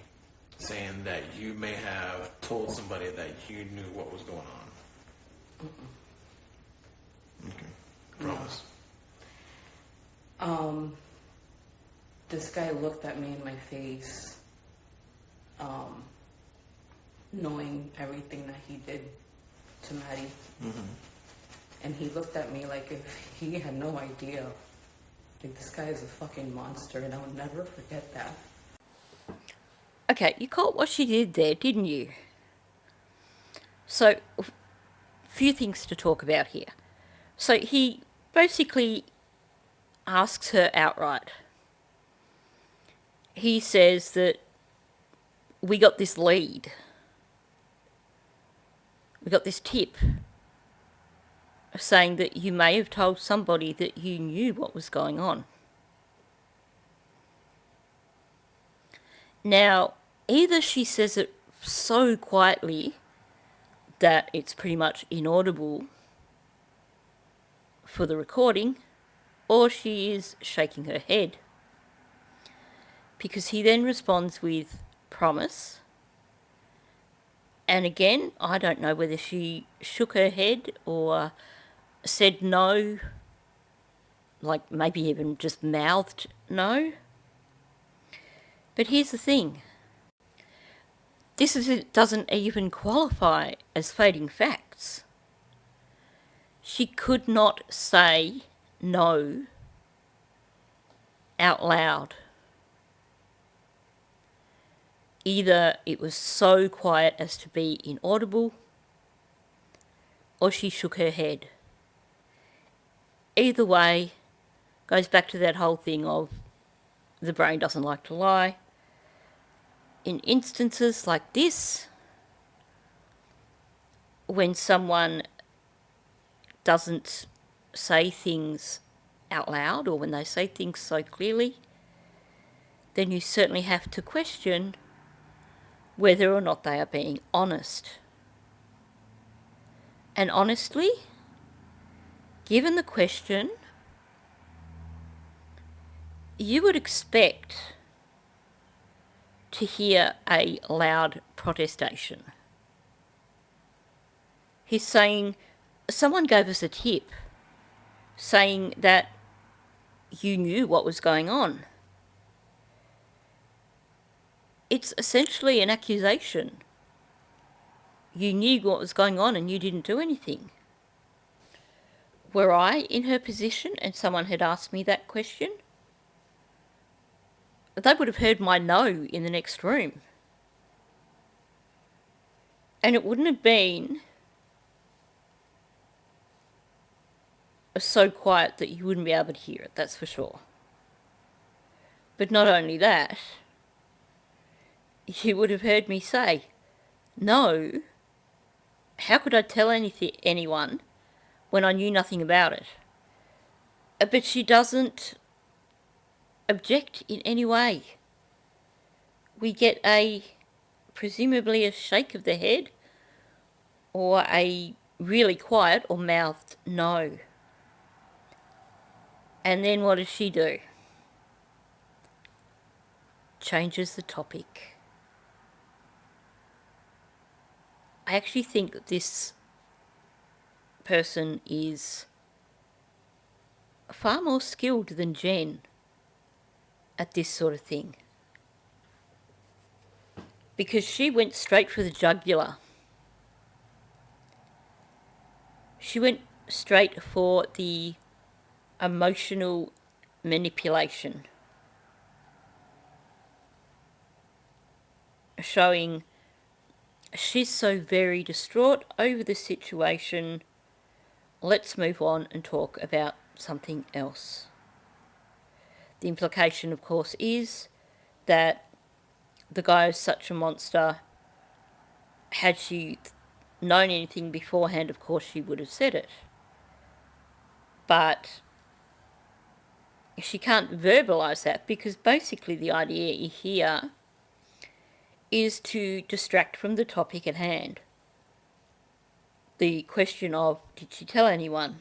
saying that you may have told somebody that you knew what was going on. Okay, promise.
This guy looked at me in my face, knowing everything that he did to Maddie.
Mm-hmm.
And he looked at me like if he had no idea. Like, this guy is a fucking monster, and I'll never forget that.
Okay, you caught what she did there, didn't you? So, a few things to talk about here. So he basically asks her outright. He says that we got this lead. We got this tip saying that you may have told somebody that you knew what was going on. Now, either she says it so quietly that it's pretty much inaudible for the recording, or she is shaking her head. Because he then responds with promise. And again, I don't know whether she shook her head or said no, like maybe even just mouthed no. But here's the thing. doesn't even qualify as fading facts. She could not say no out loud. Either it was so quiet as to be inaudible, or she shook her head. Either way, goes back to that whole thing of the brain doesn't like to lie. In instances like this, when someone doesn't say things out loud, or when they say things so clearly, then you certainly have to question whether or not they are being honest. And honestly, given the question, you would expect to hear a loud protestation. He's saying, someone gave us a tip, saying that you knew what was going on. It's essentially an accusation. You knew what was going on and you didn't do anything. Were I in her position and someone had asked me that question, they would have heard my no in the next room. And it wouldn't have been so quiet that you wouldn't be able to hear it, that's for sure. But not only that, you would have heard me say, no, how could I tell anyone when I knew nothing about it? But she doesn't object in any way. We get presumably a shake of the head, or a really quiet or mouthed no. And then what does she do? Changes the topic. I actually think that this person is far more skilled than Jenn at this sort of thing. Because she went straight for the jugular. She went straight for the emotional manipulation, showing she's so very distraught over the situation. Let's move on and talk about something else. The implication, of course, is that the guy is such a monster. Had she known anything beforehand, of course she would have said it. But she can't verbalise that, because basically the idea here is to distract from the topic at hand. The question of, did she tell anyone?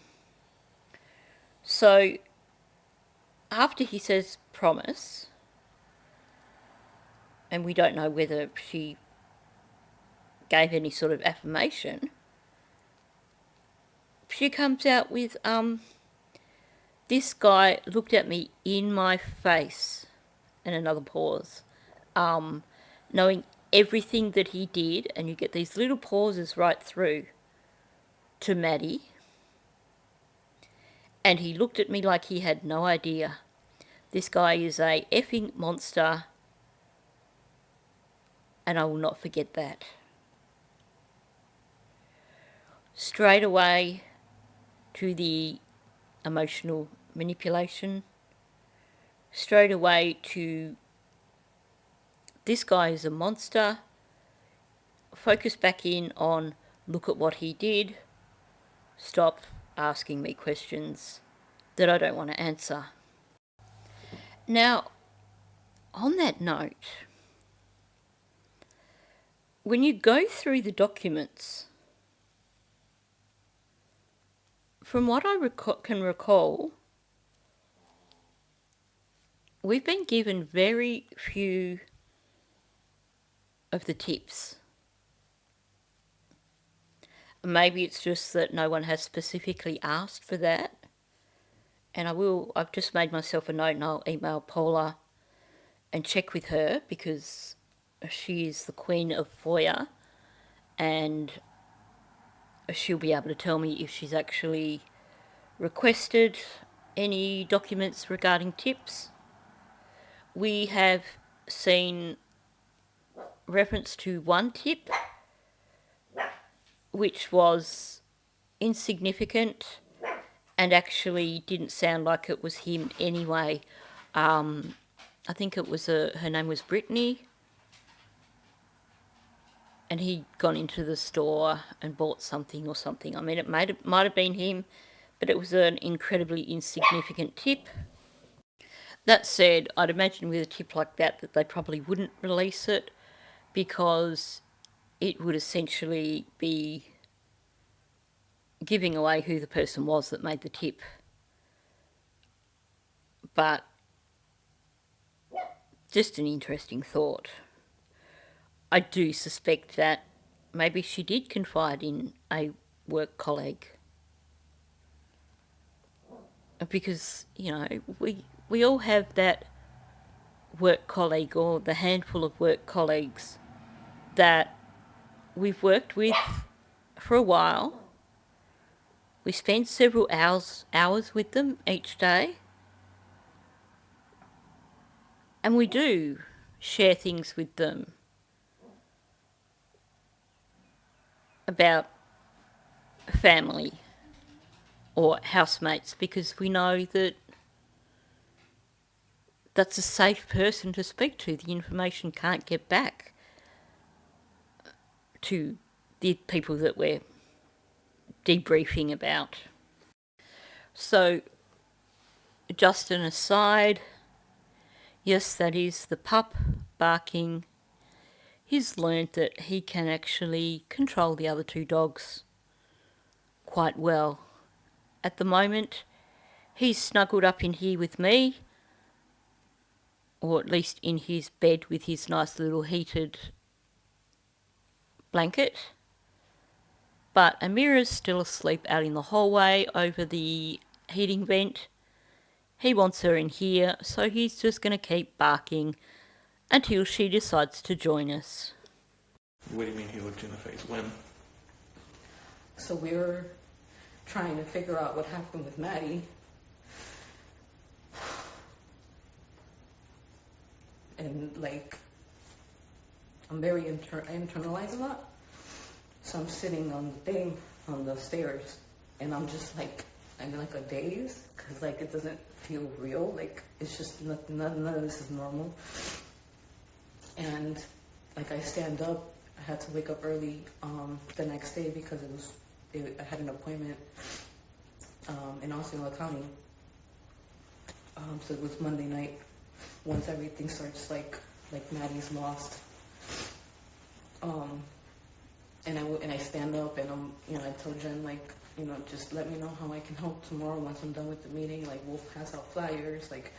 So, after he says promise, and we don't know whether she gave any sort of affirmation, she comes out with, this guy looked at me in my face, and another pause, knowing everything that he did, and you get these little pauses right through to Maddie, and he looked at me like he had no idea. This guy is a effing monster, and I will not forget that. Straight away to the emotional manipulation, straight away to this guy is a monster, focus back in on look at what he did, stop asking me questions that I don't want to answer. Now, on that note, when you go through the documents, from what I can recall, we've been given very few of the tips. Maybe it's just that no one has specifically asked for that. And I've just made myself a note, and I'll email Paula and check with her, because She is the queen of FOIA, and she'll be able to tell me if she's actually requested any documents regarding tips. We have seen reference to one tip, which was insignificant and actually didn't sound like it was him anyway. I think it was her name was Brittany, and he'd gone into the store and bought something or something. I mean, it might have been him, but it was an incredibly insignificant tip. That said, I'd imagine with a tip like that they probably wouldn't release it, because it would essentially be giving away who the person was that made the tip. But just an interesting thought. I do suspect that maybe she did confide in a work colleague, because, you know, we all have that work colleague or the handful of work colleagues that we've worked with for a while. We spend several hours with them each day, and we do share things with them about family or housemates, because we know that that's a safe person to speak to. The information can't get back to the people that we're debriefing about. So, just an aside, yes, that is the pup barking. He's learned that he can actually control the other two dogs quite well. At the moment, he's snuggled up in here with me, or at least in his bed with his nice little heated blanket. But Amira's still asleep out in the hallway over the heating vent. He wants her in here, so he's just going to keep barking until she decides to join us.
What do you mean he looked you in the face? When?
So we were trying to figure out what happened with Maddie. And, like, I'm very I internalize a lot. So I'm sitting on the thing, on the stairs, and I'm just, like, I'm in, like, a daze, because, like, it doesn't feel real. Like, it's just none of this is normal. And, like, I stand up. I had to wake up early the next day because I had an appointment in Osceola County. So it was Monday night. Once everything starts, like Maddie's lost. And I stand up and I tell Jenn, like, just let me know how I can help tomorrow once I'm done with the meeting. Like, we'll pass out flyers. Like,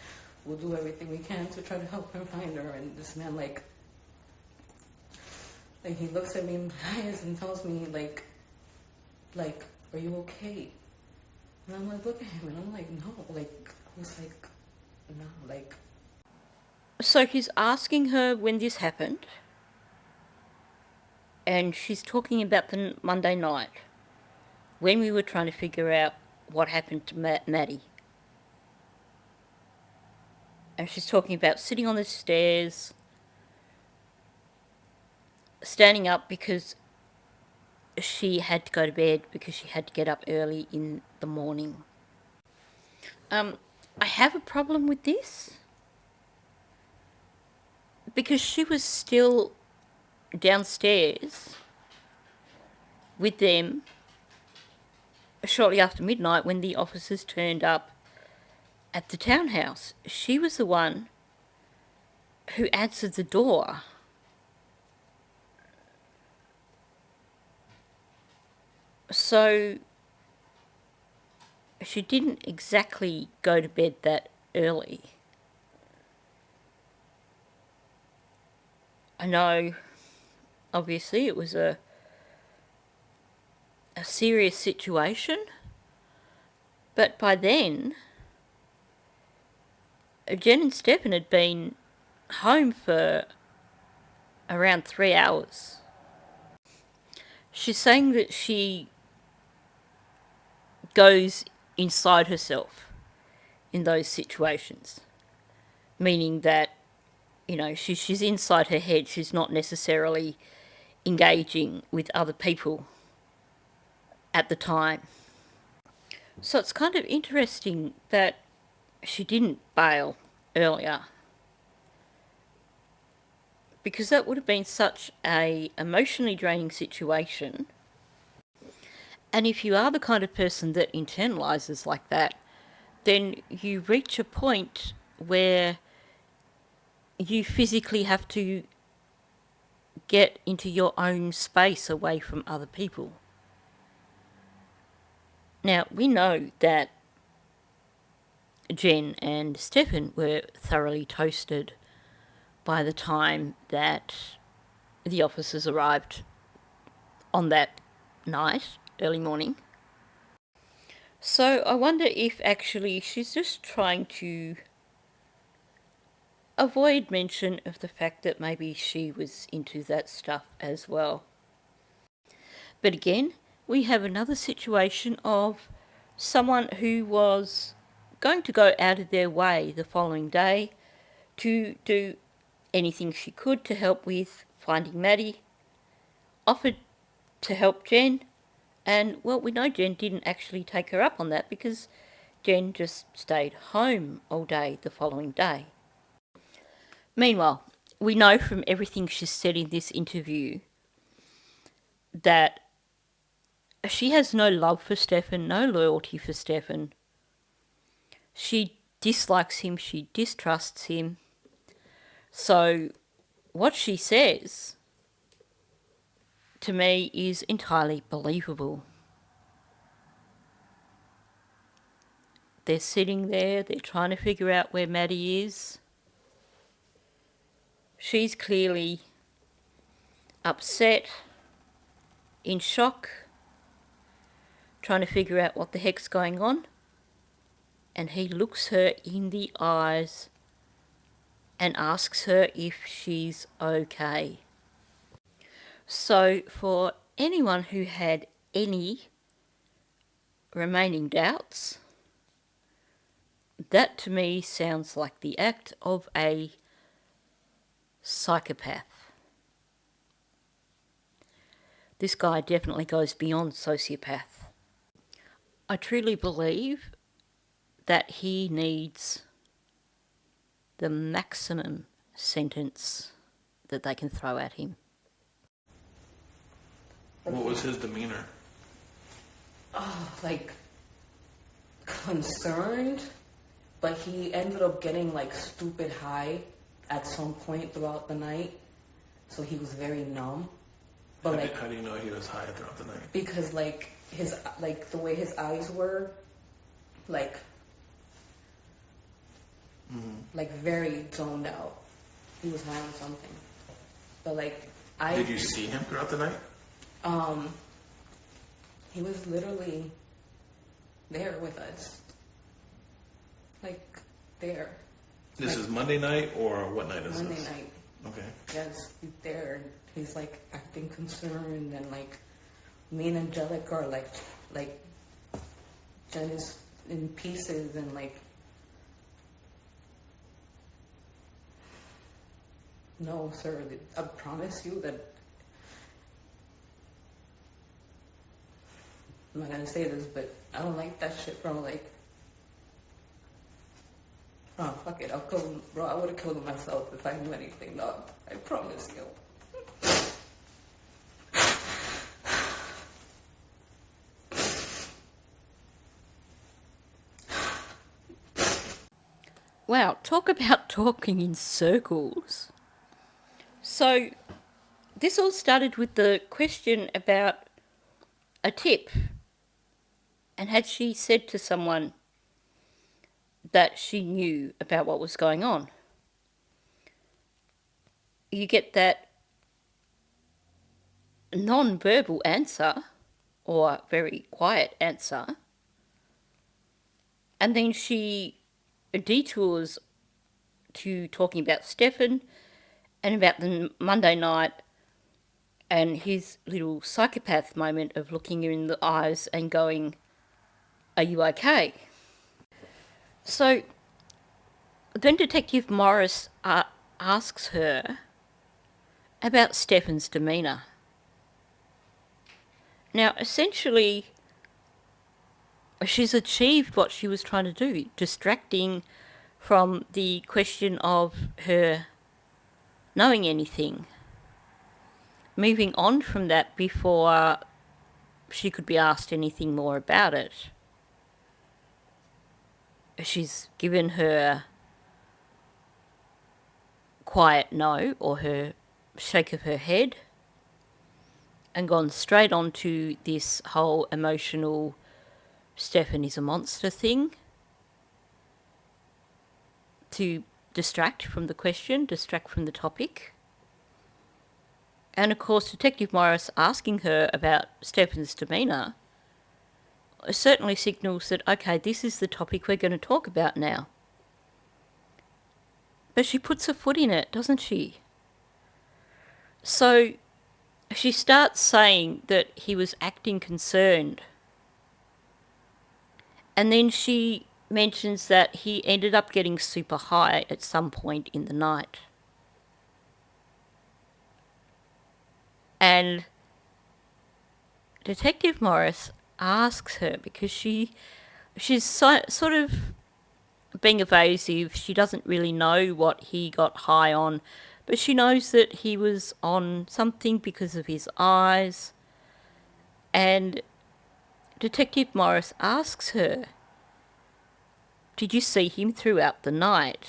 we'll do everything we can to try to help him find her. And this man, like he looks at me in my eyes and tells me, like, are you okay? And I'm like, look at him, and I'm like, no. Like, I was like, no, like.
So he's asking her when this happened, and she's talking about the Monday night when we were trying to figure out what happened to Maddie. And she's talking about sitting on the stairs, standing up because she had to go to bed because she had to get up early in the morning. I have a problem with this, because she was still downstairs with them shortly after midnight when the officers turned up at the townhouse. She was the one who answered the door. So she didn't exactly go to bed that early. I know, obviously, it was a serious situation, but by then, Jenn and Stephan had been home for around 3 hours. She's saying that she goes inside herself in those situations, meaning that, she's inside her head. She's not necessarily engaging with other people at the time. So it's kind of interesting that she didn't bail earlier, because that would have been such a emotionally draining situation. And if you are the kind of person that internalizes like that, then you reach a point where you physically have to get into your own space away from other people. Now, we know that Jenn and Stephan were thoroughly toasted by the time that the officers arrived on that night, early morning. So I wonder if actually she's just trying to avoid mention of the fact that maybe she was into that stuff as well. But again, we have another situation of someone who was going to go out of their way the following day to do anything she could to help with finding Maddie, offered to help Jenn, and, well, we know Jenn didn't actually take her up on that because Jenn just stayed home all day the following day. Meanwhile, we know from everything she's said in this interview that she has no love for Stephan, no loyalty for Stephan. She dislikes him, she distrusts him. So what she says to me is entirely believable. They're sitting there, they're trying to figure out where Maddie is. She's clearly upset, in shock, trying to figure out what the heck's going on. And he looks her in the eyes and asks her if she's okay. So for anyone who had any remaining doubts, that to me sounds like the act of a psychopath. This guy definitely goes beyond sociopath. I truly believe that he needs the maximum sentence that they can throw at him.
What was his demeanor?
Like, concerned, but he ended up getting, like, stupid high at some point throughout the night, so he was very numb. But
how do you know he was high throughout the night?
Because, like, the way his eyes were, like, like, very zoned out. He was high on something. But, like,
Did you see him throughout the night?
He was literally there with us. Like, there.
This is Monday night, or what night is
Monday
this?
night.
Okay.
Yes, he's there. He's, like, acting concerned, and, like, me and Angelic are, like, Jenn is in pieces, and, like, no, sir, I promise you that I'm not gonna say this, but I don't like that shit, bro. Like, oh, fuck it, I'll kill him, bro. I would have killed him myself if I knew anything, dog. I promise you.
Wow, talk about talking in circles. So, this all started with the question about a tip. And had she said to someone that she knew about what was going on? You get that non-verbal answer, or very quiet answer, and then she detours to talking about Stephan and about the Monday night and his little psychopath moment of looking her in the eyes and going, "Are you okay?" So then Detective Morris asks her about Stephan's demeanour. Now, essentially, she's achieved what she was trying to do, distracting from the question of her knowing anything, moving on from that before she could be asked anything more about it. She's given her quiet no, or her shake of her head, and gone straight on to this whole emotional Stephan is a monster thing to distract from the question, distract from the topic. And of course, Detective Morris asking her about Stephan's demeanour certainly signals that, okay, this is the topic we're going to talk about now. But she puts her foot in it, doesn't she? So she starts saying that he was acting concerned. And then she mentions that he ended up getting super high at some point in the night. And Detective Morris asks her, because she's sort of being evasive, she doesn't really know what he got high on, but she knows that he was on something because of his eyes. And Detective Morris asks her, "Did you see him throughout the night?"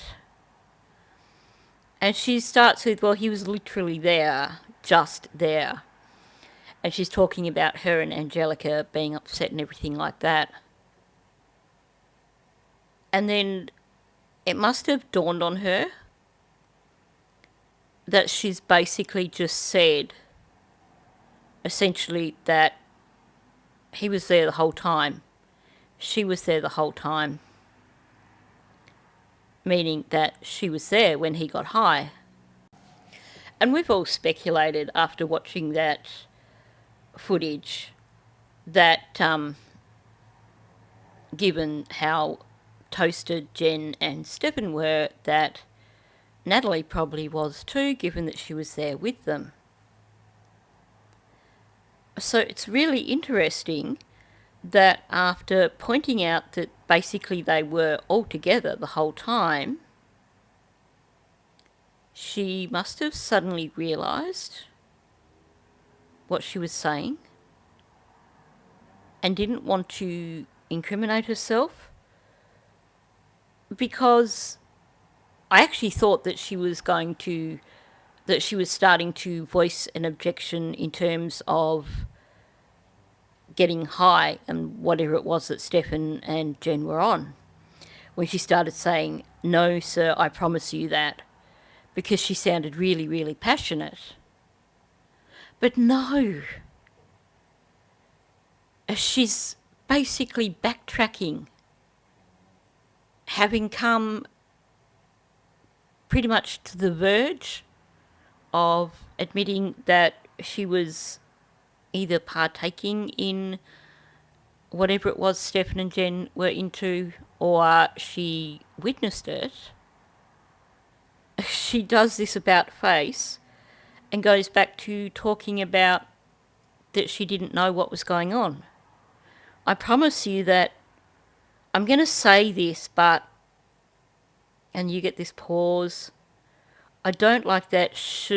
And she starts with, well, he was literally there, just there. And she's talking about her and Angelica being upset and everything like that. And then it must have dawned on her that she's basically just said, essentially, that he was there the whole time. She was there the whole time. Meaning that she was there when he got high. And we've all speculated after watching that footage that given how toasted Jenn and Stephan were, that Natalie probably was too, given that she was there with them. So it's really interesting that after pointing out that basically they were all together the whole time, she must have suddenly realised what she was saying and didn't want to incriminate herself, because I actually thought that she was starting to voice an objection in terms of getting high and whatever it was that Stephan and Jenn were on, when she started saying, "No, sir, I promise you that," because she sounded really, really passionate. But no, she's basically backtracking, having come pretty much to the verge of admitting that she was either partaking in whatever it was Stephan and Jenn were into, or she witnessed it. She does this about face and goes back to talking about that she didn't know what was going on. I promise you that I'm going to say this, but... And you get this pause. I don't like that "sh"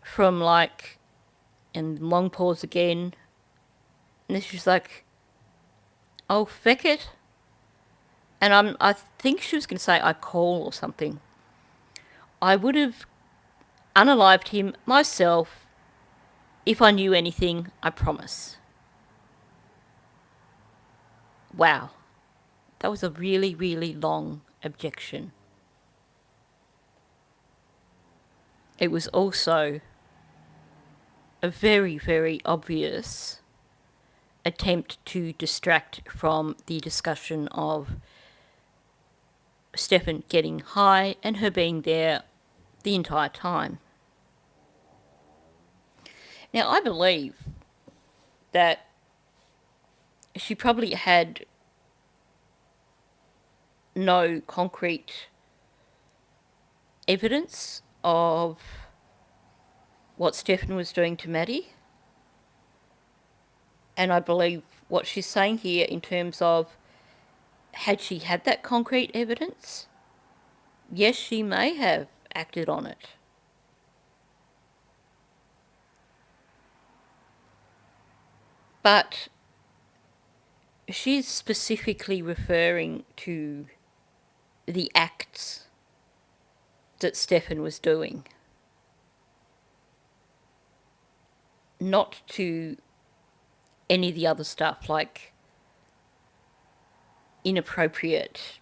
from like... And long pause again. And this is like, "Oh, feck it." And I think she was going to say "I call" or something. I would have unalived him myself if I knew anything, I promise. Wow. That was a really, really long objection. It was also a very, very obvious attempt to distract from the discussion of Stephan getting high and her being there the entire time. Now, I believe that she probably had no concrete evidence of what Stephan was doing to Maddie. And I believe what she's saying here in terms of, had she had that concrete evidence, yes, she may have acted on it. But she's specifically referring to the acts that Stephan was doing, not to any of the other stuff, like inappropriate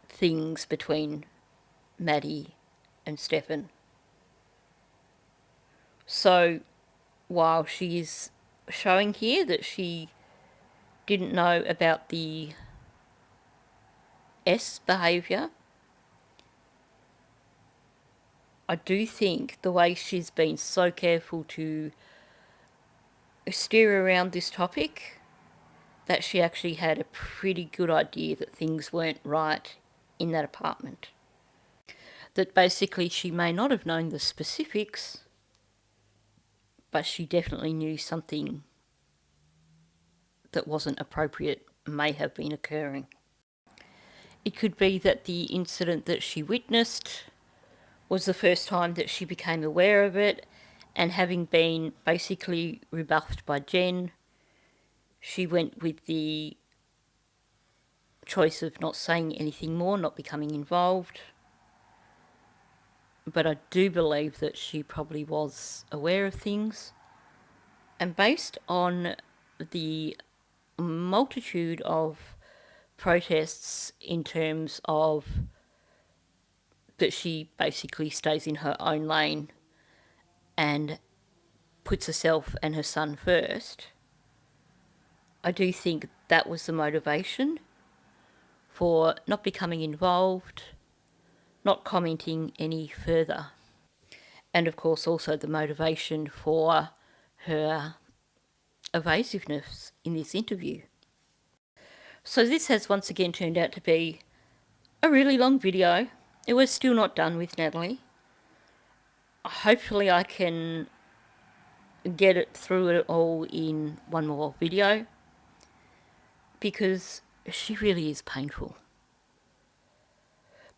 things between Maddie and Stephan. So while she's showing here that she didn't know about the S behaviour, I do think the way she's been so careful to steer around this topic, that she actually had a pretty good idea that things weren't right in that apartment. That basically she may not have known the specifics, but she definitely knew something that wasn't appropriate may have been occurring. It could be that the incident that she witnessed was the first time that she became aware of it, and having been basically rebuffed by Jenn, she went with the choice of not saying anything more, not becoming involved. But I do believe that she probably was aware of things. And based on the multitude of protests in terms of that she basically stays in her own lane and puts herself and her son first, I do think that was the motivation for not becoming involved, not commenting any further. And of course also the motivation for her evasiveness in this interview. So this has once again turned out to be a really long video. It was still not done with Natalie. Hopefully I can get it through it all in one more video, because she really is painful.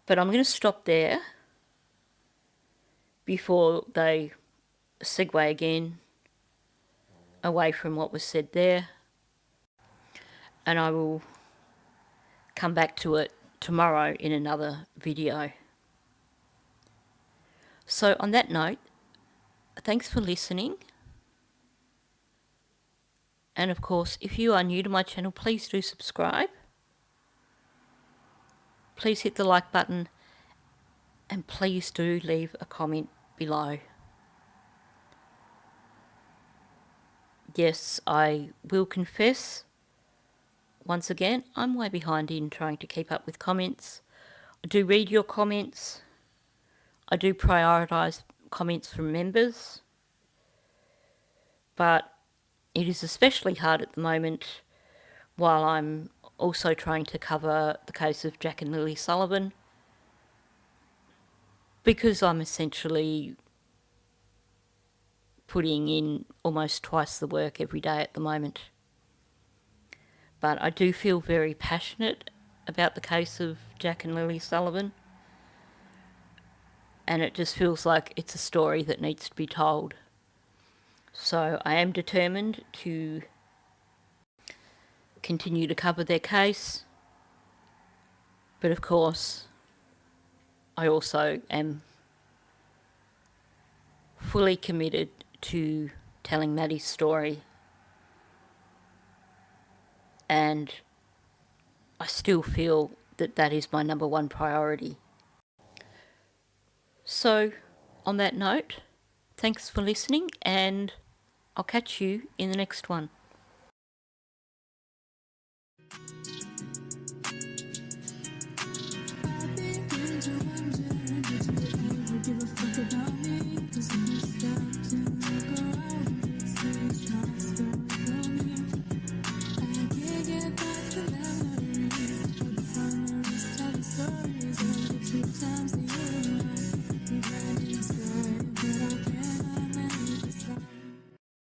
But I'm going to stop there before they segue again away from what was said there, and I will come back to it tomorrow in another video. So on that note, thanks for listening. And of course, if you are new to my channel, please do subscribe. Please hit the like button, and please do leave a comment below. Yes, I will confess, once again, I'm way behind in trying to keep up with comments. I do read your comments. I do prioritise comments from members. But it is especially hard at the moment while I'm also trying to cover the case of Jack and Lily Sullivan, because I'm essentially putting in almost twice the work every day at the moment. But I do feel very passionate about the case of Jack and Lily Sullivan, and it just feels like it's a story that needs to be told. So I am determined to continue to cover their case, but of course I also am fully committed to telling Maddie's story, and I still feel that that is my number one priority. So on that note, thanks for listening, and I'll catch you in the next one.
I've been to wonder